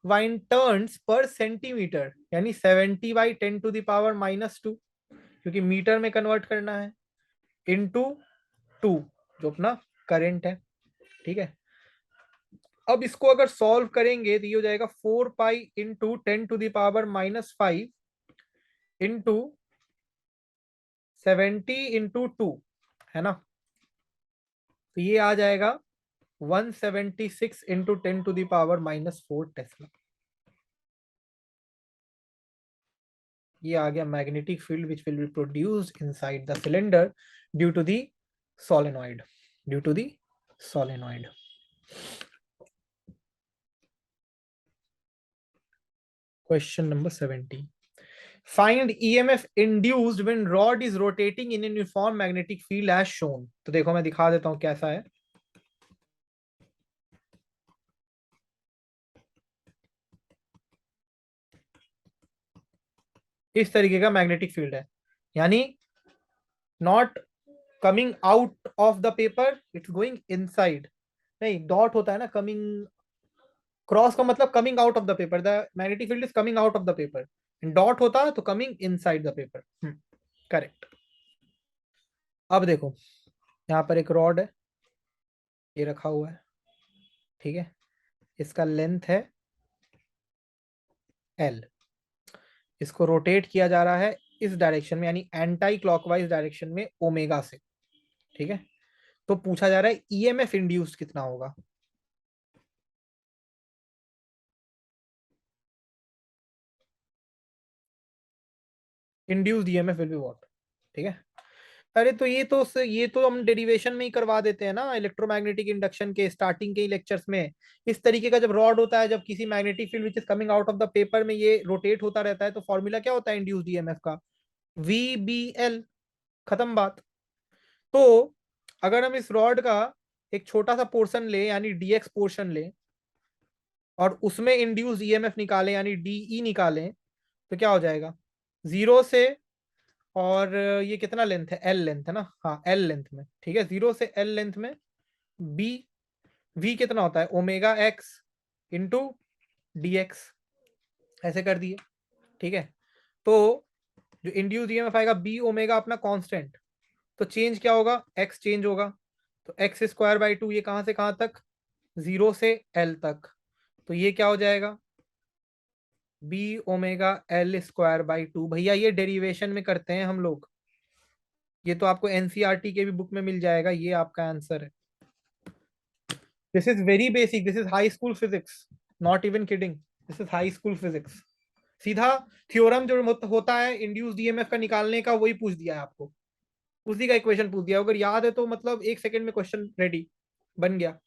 A: wind turns per centimetre, यानी 70 by 10 to the power -2, क्योंकि metre में convert करना है, into 2 जो अपना करंट है. ठीक है. अब इसको अगर सॉल्व करेंगे तो ये हो जाएगा 4 pi into 10 to the power -5 into 70 into 2, है ना. तो ये आ जाएगा 176 into 10 to the power -4 tesla. ये आ गया magnetic field which will be produced inside the cylinder due to the solenoid, due to the solenoid. Question number 17. Find EMF induced when rod is rotating in a uniform magnetic field as shown. तो देखो मैं दिखा देता हूं कैसा है. इस तरीके का मैग्नेटिक फील्ड है, यानी not coming out of the paper, it's going inside. नहीं, डॉट होता है ना, कमिंग, क्रॉस का मतलब coming out of the paper, the magnetic field is coming out of the paper. Dot होता है तो coming inside the paper. Correct. अब देखो यहाँ पर एक रॉड है, ये रखा हुआ है. ठीक है. इसका लेंथ है L. इसको रोटेट किया जा रहा है इस डायरेक्शन में, यानी एंटी क्लॉकवाइज डायरेक्शन में ओमेगा से. ठीक है. तो पूछा जा रहा है ईएमएफ इंड्यूस्ड कितना होगा. Induced EMF will be what. ठीक है. अरे तो ये तो हम डेरिवेशन में ही करवा देते हैं ना, इलेक्ट्रोमैग्नेटिक इंडक्शन के स्टार्टिंग के ही लेक्चर्स में. इस तरीके का जब रॉड होता है, जब किसी magnetic field which is coming out of the paper में ये रोटेट होता रहता है, तो फॉर्मूला क्या होता है इंड्यूस्ड ईएमएफ का? VBL. खत्म बात. तो अगर हम इस रॉड का एक छोटा सा पोर्शन ले, यानी डीएक्स पोर्शन ले, और उसमें इंड्यूस ईएमएफ निकालें यानी डीई निकालें, तो क्या हो जाएगा? 0 से, और ये कितना लेंथ है? एल लेंथ है ना. हाँ, एल लेंथ में. ठीक है. 0 से एल लेंथ में बी, वी कितना होता है? Omega x into D x. ऐसे कर दिए. ठीक है. तो जो इंड्यूस ईएमएफ आएगा बी ओमेगा अपना कांस्टेंट, तो चेंज क्या होगा? एक्स चेंज होगा. तो एक्स स्क्वायर बाई 2, ये कहां से कहां तक? 0 से एल तक. तो ये क्या हो जाएगा? B omega L square by 2. भैया ये डेरिवेशन में करते हैं हम लोग, ये तो आपको एनसीईआरटी के भी बुक में मिल जाएगा. ये आपका आंसर है. This is very basic, this is high school physics, not even kidding. This is high school physics. सीधा थ्योरम जो होता है इंड्यूस्ड ईएमएफ का निकालने का, वही पूछ दिया है आपको, उसी का इक्वेशन पूछ दिया. अगर याद है तो मतलब 1 सेकंड में क्वेश्चन रेडी बन गया.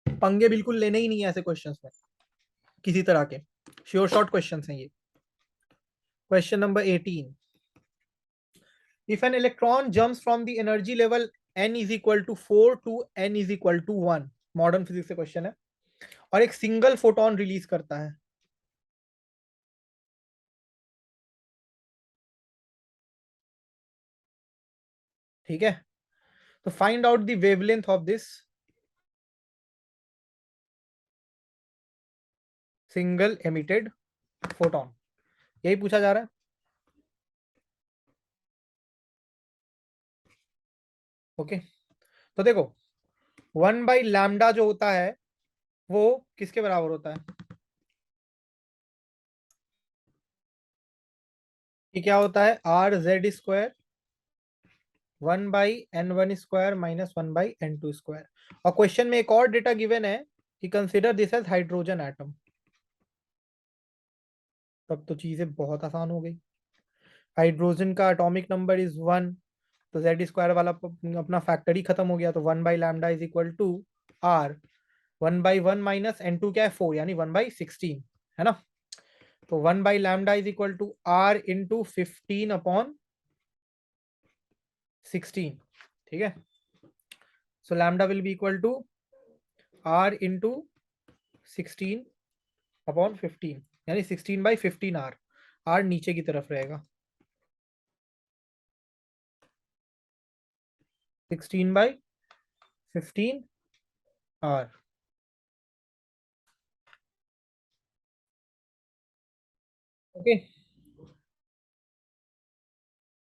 A: पंगे बिल्कुल लेने ही नहीं है ऐसे क्वेश्चंस में. किसी तरह के श्योर शॉर्ट क्वेश्चन हैं ये। Question number 18, if an electron jumps from the energy level n is equal to 4 टू n is equal to 1, modern physics से क्वेश्चन है, और एक सिंगल फोटोन रिलीज करता है, ठीक है, तो find out the wavelength of this single emitted photon, यही पूछा जा रहा है। ओके, तो देखो 1/λ जो होता है वो किसके बराबर होता है, ये क्या होता है, RZ², 1/n1² माइनस 1/n2²। और क्वेश्चन में एक और डेटा गिवन है कि consider this as hydrogen atom, तब तो चीजें बहुत आसान हो गई। हाइड्रोजन का एटॉमिक नंबर इज 1, तो Z² वाला अपना फैक्टर ही खत्म हो गया, तो 1/λ is equal to R 1/1 minus N2 क्या है 4, यानी 1/16, है ना। तो 1/λ is equal to R into 15/16, ठीक है। So lambda will be equal to R into 16/15, यानी 16/15 R नीचे की तरफ रहेगा, 16/15 R। ओके,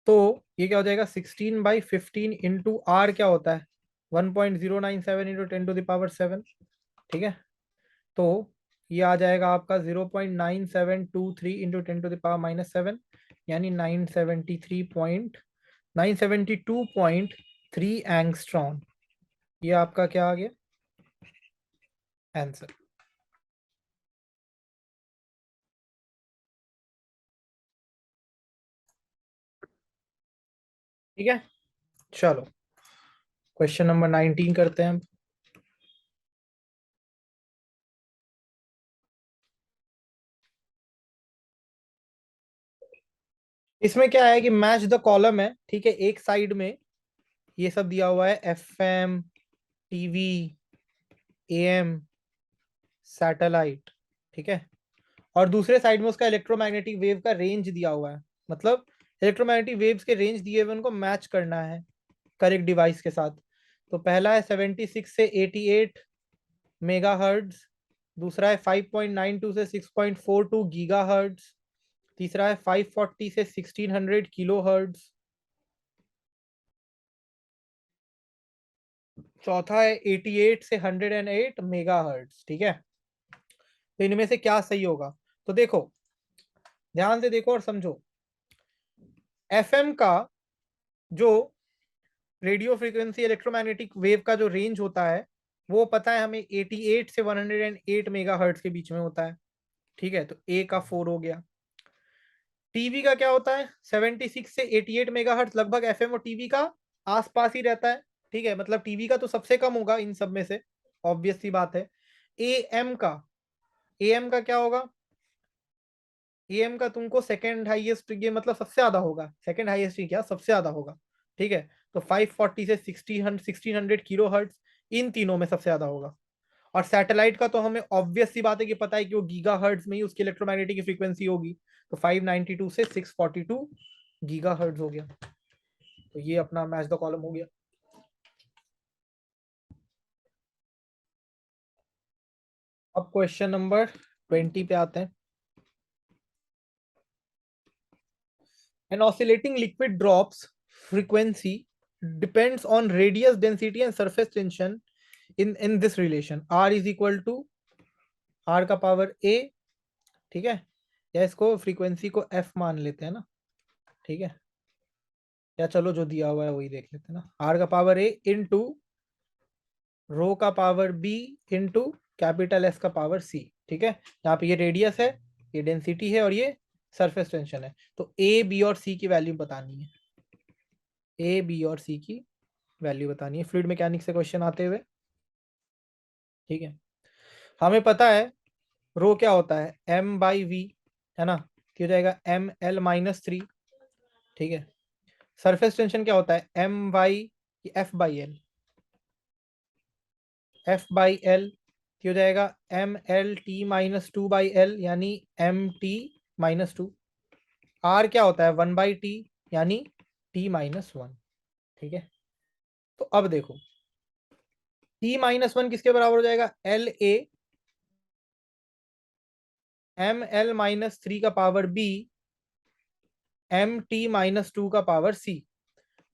A: तो ये क्या हो जाएगा, 16/15 इंटू R क्या होता है, 1.097 इंटू 10⁻⁷, ठीक है। तो ये आ जाएगा आपका 0.9723 इंटू 10⁻⁻⁷, यानी 972.3 एंगस्ट्रॉन, ये आपका क्या आ गया आंसर। ठीक है, चलो क्वेश्चन नंबर 19 करते हैं हम। इसमें क्या है कि मैच द कॉलम है, ठीक है, एक साइड में ये सब दिया हुआ है, FM, टीवी, AM, सैटेलाइट, ठीक है, और दूसरे साइड में उसका इलेक्ट्रोमैग्नेटिक वेव का रेंज दिया हुआ है, मतलब इलेक्ट्रोमैग्नेटिक वेव्स के रेंज दिए हुए उनको मैच करना है करेक्ट डिवाइस के साथ। तो पहला है 76 से 88 मेगाहर्ट्ज, दूसरा है 5.92 से 6.42 गीगाहर्ट्ज, तीसरा है 540 से 1600 किलोहर्ट्ज, चौथा है 88 से 108 मेगाहर्ट्ज, ठीक है। तो इनमें से क्या सही होगा, तो देखो ध्यान से देखो और समझो, एफएम का जो रेडियो फ्रीक्वेंसी इलेक्ट्रोमैग्नेटिक वेव का जो रेंज होता है वो पता है हमें 88 से 108 मेगाहर्ट्ज के बीच में होता है, ठीक है, तो ए का 4 हो गया। टीवी का क्या होता है, 76 से 88 मेगाहर्ट्ज, लगभग एफएम और टीवी का आसपास ही रहता है, ठीक है, मतलब टीवी का तो सबसे कम होगा इन सब में से, ऑब्वियस सी बात है। एएम का, एएम का क्या होगा, एएम का तुमको सेकंड हाईएस्ट, ये मतलब सबसे ज्यादा होगा, सेकंड हाईएस्ट ही क्या सबसे ज्यादा होगा, ठीक है। तो 540 से 1600 किलो हर्ट्ज, इन तीनों में सबसे ज्यादा होगा। और सैटेलाइट का तो हमें ऑब्वियस सी बात है कि पता है कि वो गीगा हर्ट्ज में ही उसकी इलेक्ट्रोमैग्नेटिक फ्रीक्वेंसी होगी, तो 592 से 642 गीगा हर्ट्ज हो गया, तो ये अपना मैच द कॉलम हो गया। अब क्वेश्चन नंबर 20 पे आते हैं। An oscillating liquid drops frequency depends on radius, density and surface tension in this relation, R is equal to R का पावर A, ठीक है, या इसको फ्रीक्वेंसी को F मान लेते हैं ना, ठीक है, या चलो जो दिया हुआ है वही देख लेते हैं ना, R का पावर A इंटू रो का power B into capital S का पावर C, ठीक है, यहाँ पे ये रेडियस है, ये डेंसिटी है और ये सरफेस टेंशन है, तो A B और C की वैल्यू बतानी है, ए बी और सी की वैल्यू बतानी है फ्लूइड मैकेनिक्स से क्वेश्चन आते हुए, ठीक है। हमें पता है रो क्या होता है m बाई वी, है ना, तो हो जाएगा m l माइनस 3, ठीक है। सरफेस टेंशन क्या होता है m by f by L, f by L हो जाएगा m l t minus 2 by L यानी m t माइनस 2। r क्या होता है 1 बाई टी यानी t माइनस 1, ठीक है। तो अब देखो t माइनस 1 किसके बराबर हो जाएगा l a m l minus 3 का power b m t minus 2 का पावर c,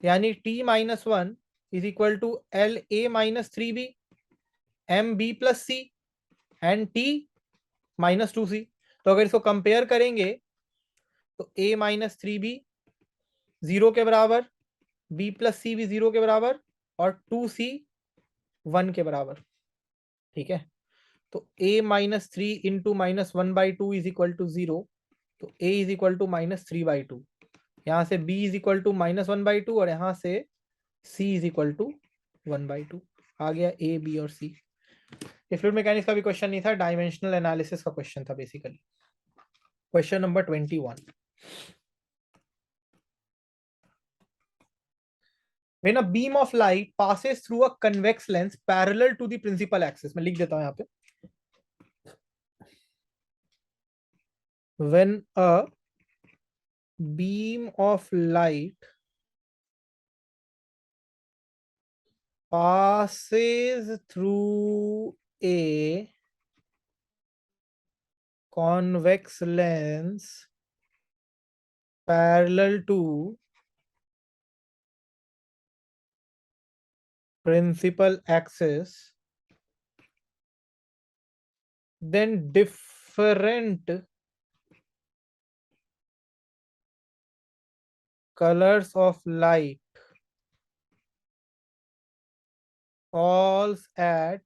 A: यानी t minus 1 is equal to l a minus 3 b m b plus c and t minus 2 c। तो अगर इसको कंपेयर करेंगे तो a माइनस 3 b 0 के बराबर, b प्लस सी भी 0 के बराबर और 2c 1 के बराबर, ठीक है। तो a minus 3 into minus 1/2 is equal to 0, तो a is equal to minus 3/2, यहाँ से b is equal to minus 1/2 और यहाँ से c इज इक्वल टू 1/2 आ गया a b और c। ये फ्लूइड मैकेनिक्स का भी क्वेश्चन नहीं था, डायमेंशनल एनालिसिस का क्वेश्चन था basically. Question number 21, when a beam of light passes through a convex lens parallel to the principal axis, मैं लिख देता हूं यहाँ पे, when a beam of light passes through a convex lens parallel to principal axis, then different colors of light falls at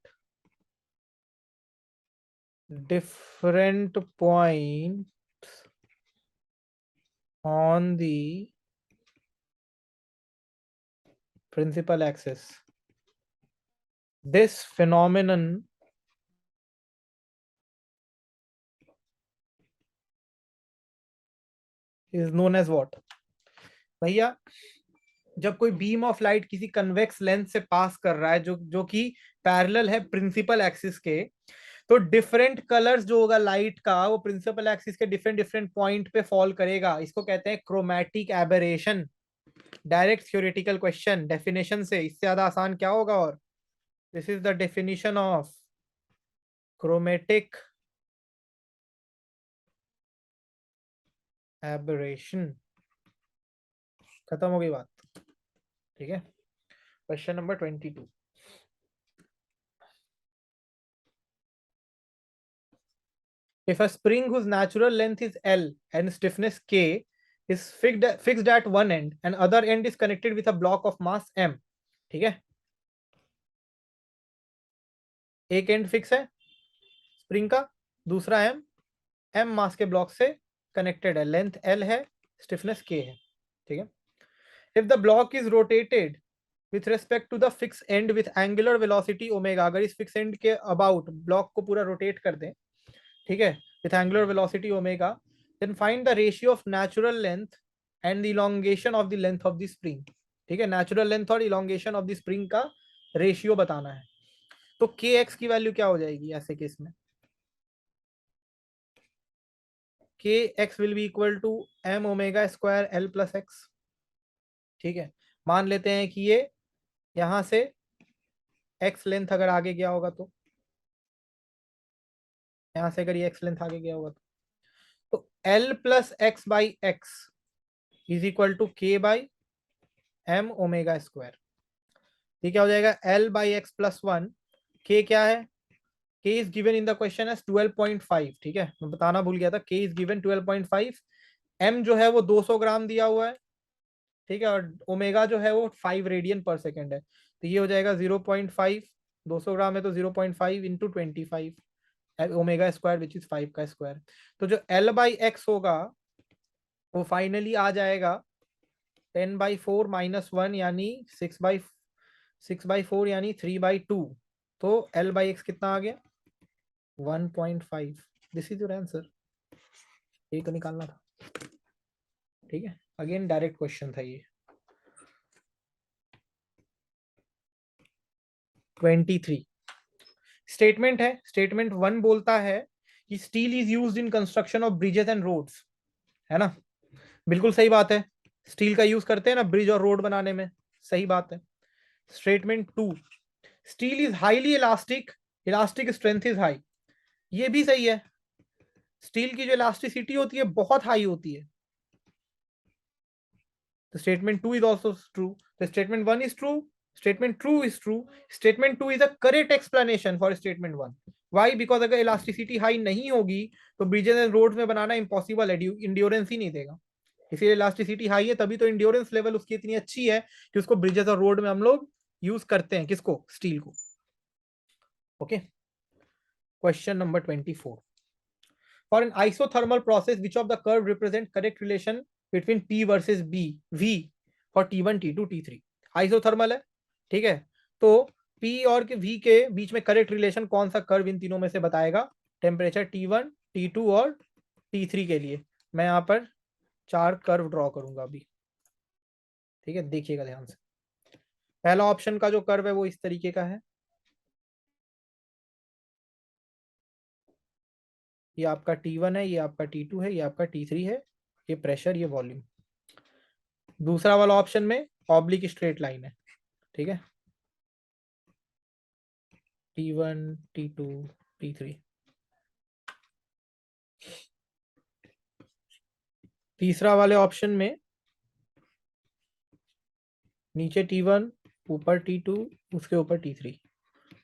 A: different points on the principal axis. This phenomenon is known as what? भैया जब कोई beam of light किसी convex lens से पास कर रहा है जो कि पैरेलल है प्रिंसिपल एक्सिस के, तो डिफरेंट कलर्स जो होगा लाइट का वो प्रिंसिपल एक्सिस के डिफरेंट डिफरेंट पॉइंट पे फॉल करेगा। इसको कहते हैं chromatic aberration. Direct theoretical question, definition से इससे ज्यादा आसान क्या होगा। और this is the definition of chromatic aberration. खत्म हो गई बात, ठीक है। Question number 22, if a spring whose natural length is L and stiffness K is fixed at one end and other end is connected with a block of mass M, ठीक है। एक and fix है spring का, दूसरा M मास के block से connected है, length L है, स्टिफनेस K है, ठीक है। If the block is rotated with respect to the fix end with angular velocity omega, अगर इस फिक्स एंड के अबाउट ब्लॉक को पूरा रोटेट कर दें, ठीक है, with angular velocity omega, then find the ratio of natural length and the elongation of the length of the spring, ठीक है। नेचुरल लेंथ और इलोंगेशन ऑफ द स्प्रिंग का रेशियो बताना है। तो kx की वैल्यू क्या हो जाएगी ऐसे केस में, kx will be equal to m omega square l plus X, ठीक है। मान लेते हैं कि ये यहां से x लेंथ अगर आगे गया होगा, तो यहां से अगर ये x लेंथ आगे गया होगा तो l plus X by X is equal to k by m omega square. ये क्या हो जाएगा l by X plus 1, k क्या है, k is given in the question as 12.5, ठीक है। मैं बताना भूल गया था, k इज गिवन 12.5, m जो है वो 200 ग्राम दिया हुआ है, ठीक है, और ओमेगा जो है वो 5 रेडियन पर सेकेंड है। तो ये हो जाएगा 0.5, 200 ग्राम है तो 0.5 into 25 omega square which is 5 का स्क्वायर। तो जो l बाई एक्स होगा वो फाइनली आ जाएगा 10/4 माइनस 1 यानी 6/4 यानी 3/2। तो l बाई एक्स कितना आ गया 1.5, दिस इज योर आंसर, ये तो निकालना था। ठीक है, अगेन डायरेक्ट क्वेश्चन था ये। 23 स्टेटमेंट है, स्टेटमेंट 1 बोलता है कि steel is used in construction of bridges and roads, है ना, बिल्कुल सही बात है, स्टील का यूज करते हैं ना ब्रिज और रोड बनाने में, सही बात है। Statement 2, steel is highly elastic, elastic strength is high, ये भी सही है, स्टील की जो इलास्टिसिटी होती है बहुत हाई होती है। तो स्टेटमेंट 2 इज ऑल्सो ट्रू, तो statement 1 is true, statement 2 is true, statement 2 is a correct explanation for statement 1। Why? Because अगर इलास्टिसिटी हाई नहीं होगी तो ब्रिजेस एंड रोड्स में बनाना इंपॉसिबल है, इंड्योरेंस ही नहीं देगा, इसीलिए इलास्टिसिटी हाई है, तभी तो इंड्योरेंस लेवल उसकी इतनी अच्छी है कि उसको ब्रिजेस और रोड में हम लोग यूज करते हैं, किसको? स्टील को। Okay, question number 24, for an isothermal process which of the curve represent correct relation between P versus B V for T1 T2 T3। Isothermal है, ठीक है, तो P और V के बीच में करेक्ट रिलेशन कौन सा कर्व इन तीनों में से बताएगा? टेम्परेचर T1 T2 और T3 के लिए मैं यहाँ पर 4 कर्व ड्रॉ करूंगा अभी, ठीक है, देखिएगा ध्यान से। पहला ऑप्शन का जो कर्व है वो इस तरीके का है, ये आपका T1 है, ये आपका T2 है, ये आपका T3 है, ये प्रेशर, ये वॉल्यूम। दूसरा वाला ऑप्शन में ऑब्लिक स्ट्रेट लाइन है, ठीक है, T1 T2 T3। तीसरा वाले ऑप्शन में नीचे T1, ऊपर T2, उसके ऊपर T3,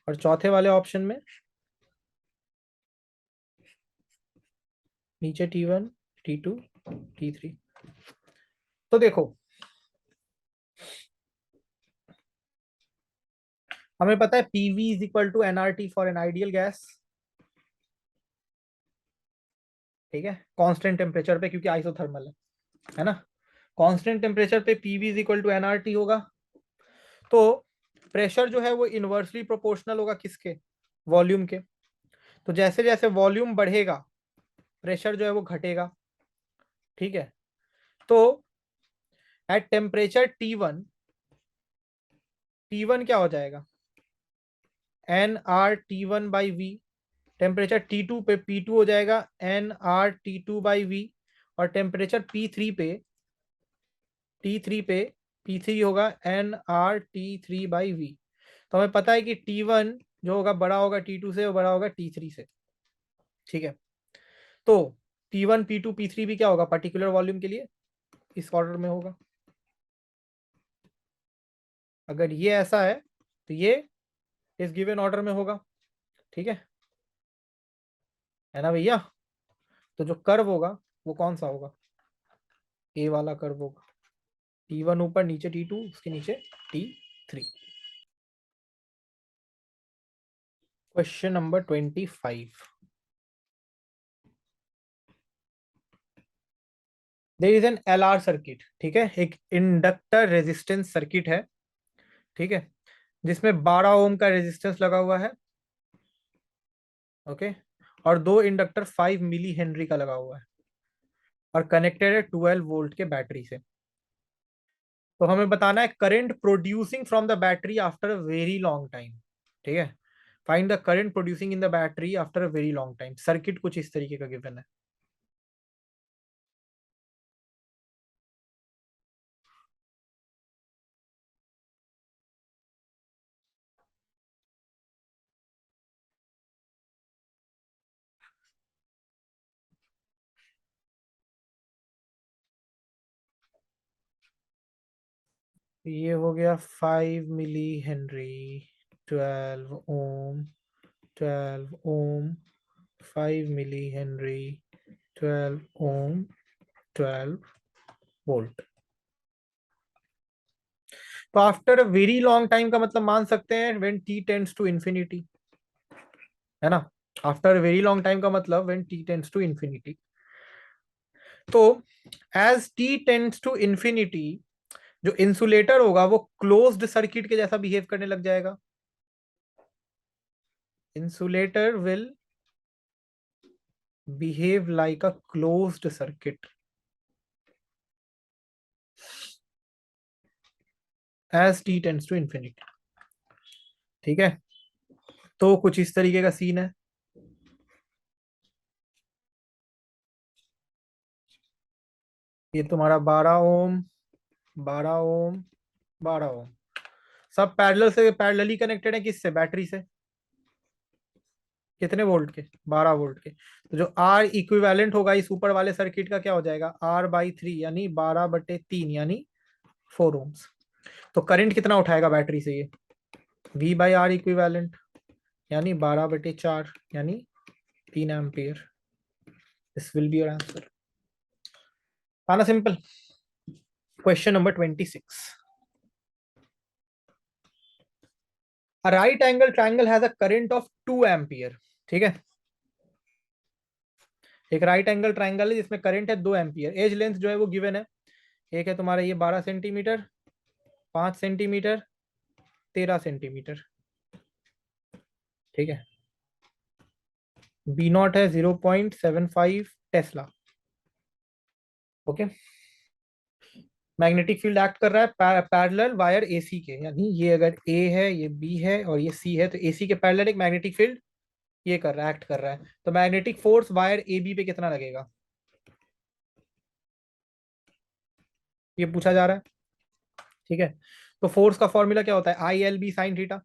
A: और चौथे वाले ऑप्शन में नीचे T1 T2 T3। तो देखो, हमें पता है PV is equal to nRT for an ideal gas, ठीक है, कांस्टेंट टेम्परेचर पे, क्योंकि आइसोथर्मल है ना, कांस्टेंट टेम्परेचर पे PV is equal to nRT होगा। तो प्रेशर जो है वो इनवर्सली प्रोपोर्शनल होगा किसके? वॉल्यूम के। तो जैसे जैसे वॉल्यूम बढ़ेगा प्रेशर जो है वो घटेगा, ठीक है, तो एट टेम्परेचर T1, T1 क्या हो जाएगा? nRT1/V। टेम्परेचर T2 पे P2 हो जाएगा nRT2/V, और टेम्परेचर T3 पे P3 होगा nRT3/V। तो हमें पता है कि T1 जो होगा बड़ा होगा T2 से, वो बड़ा होगा T3 से, ठीक है। तो P1 P2 P3 भी क्या होगा? पर्टिकुलर वॉल्यूम के लिए इस ऑर्डर में होगा। अगर ये ऐसा है तो ये इस गिवन ऑर्डर में होगा, ठीक है ना भैया? तो जो कर्व होगा वो कौन सा होगा? ए वाला कर्व होगा, T1 ऊपर, नीचे T2, उसके नीचे T3। Question number 25, there is an LR circuit, ठीक है, एक इंडक्टर रेजिस्टेंस सर्किट है, ठीक है, जिसमें 12 ओम का रेजिस्टेंस लगा हुआ है, ओके, और दो इंडक्टर 5 मिली हेनरी का लगा हुआ है, और कनेक्टेड है 12 वोल्ट के बैटरी से। तो हमें बताना है current producing from the battery after a very long time, ठीक है, find the current producing in the battery after a very long time. Circuit कुछ इस तरीके का गिवन है। ये हो गया 5 milli henry, 12 ohm, 12 ohm, 5 milli henry, 12 ohm, 12 volt. तो after a very long time का मतलब मान सकते हैं when T tends to infinity, है ना, आफ्टर वेरी लॉन्ग टाइम का मतलब when T tends to infinity. तो as T tends to infinity जो इंसुलेटर होगा वो क्लोज्ड सर्किट के जैसा बिहेव करने लग जाएगा। Insulator will behave like a closed circuit as t tends to infinity। ठीक है, तो कुछ इस तरीके का सीन है। ये तुम्हारा 12 ओम, 12 ओम, 12 ओम, सब पैरेलल से पैरेलली कनेक्टेड है। किससे? बैटरी से। कितने वोल्ट के? 12 वोल्ट के। तो जो आर इक्विवेलेंट होगा इस ऊपर वाले सर्किट का क्या हो जाएगा? R/3 यानी 12/3 यानी 4 ओम्स। तो करंट कितना उठाएगा बैटरी से ये? V/R इक्विवेलेंट यानी 12/4 यानी 3 ampere. This will be your answer. आना simple. Question number 26। A right angle triangle has a current of 2 ampere. ठीक है, एक राइट एंगल ट्राइंगल है जिसमें करंट है 2 एम्पियर। एज लेंथ जो है वो गिवन है। एक है तुम्हारा ये 12 सेंटीमीटर, 5 सेंटीमीटर, 13 सेंटीमीटर। ठीक है, B0 है 0.75 Tesla. Okay, magnetic field act कर रहा है पैरेलल वायर AC के, यानी ये अगर A है, ये B है और ये C है, तो AC के पैरेलल एक मैग्नेटिक फील्ड ये कर रहा है, एक्ट कर रहा है। तो मैग्नेटिक फोर्स वायर AB पे कितना लगेगा, ये पूछा जा रहा है। ठीक है, तो फोर्स का फॉर्मूला क्या होता है? ILB sine theta.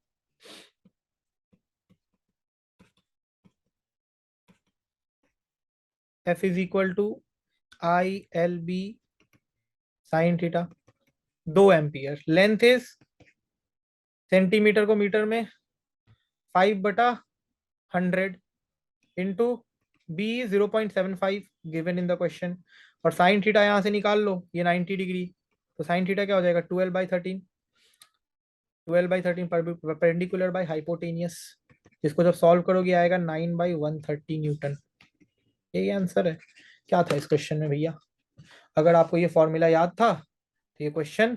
A: F is equal to ILB sine theta. 2 ampere, length is, centimetre को मीटर में 5/100 into B 0.75 given in the question. और साइन थीटा यहां से निकाल लो, ये 90 डिग्री। तो साइन थीटा क्या हो जाएगा? 12/13। 12/13 परपेंडिकुलर बाय हाइपोटेनियस। जिसको जब सॉल्व करोगे आएगा 9/130 न्यूटन। यही आंसर है। क्या था इस क्वेश्चन में भैया? अगर आपको ये फॉर्मूला याद था तो ये क्वेश्चन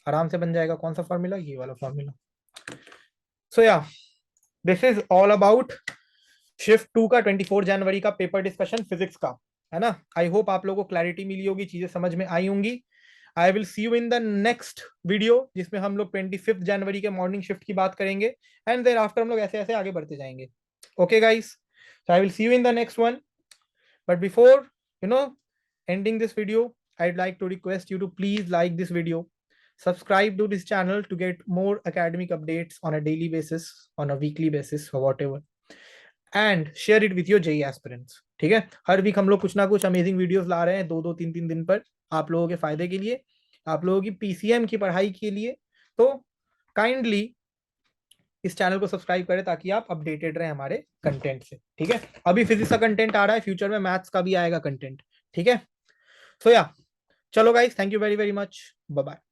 A: आराम से बन जाएगा। कौन सा फॉर्मूला? ये वाला फॉर्मूला। सो या this is all about shift 2 का 24 जनवरी का पेपर डिस्कशन फिजिक्स का, है ना। आई होप आप लोगों को क्लैरिटी मिली होगी, चीजें समझ में आई होंगी। I will see you in the next video जिसमें हम लोग 25 जनवरी के मॉर्निंग शिफ्ट की बात करेंगे, एंड देन आफ्टर हम लोग ऐसे ऐसे आगे बढ़ते जाएंगे। Okay guys, so I will see you in the next one. But before, ending this video, I'd like to request you to please like this video, subscribe to this channel to get more academic updates on a daily basis, on a weekly basis or whatever, and share it with your JEE aspirants। ठीक है, हर week हम लोग कुछ ना कुछ amazing videos ला रहे हैं, 2-2 3-3 दिन पर, आप लोगों के फायदे के लिए, आप लोगों की PCM की पढ़ाई के लिए। तो काइंडली इस चैनल को सब्सक्राइब करें ताकि आप अपडेटेड रहे हमारे कंटेंट से। ठीक है, अभी फिजिक्स का कंटेंट आ रहा है, फ्यूचर में मैथ्स का भी आएगा कंटेंट। ठीक है, सो या चलो guys, thank you very very much, bye bye.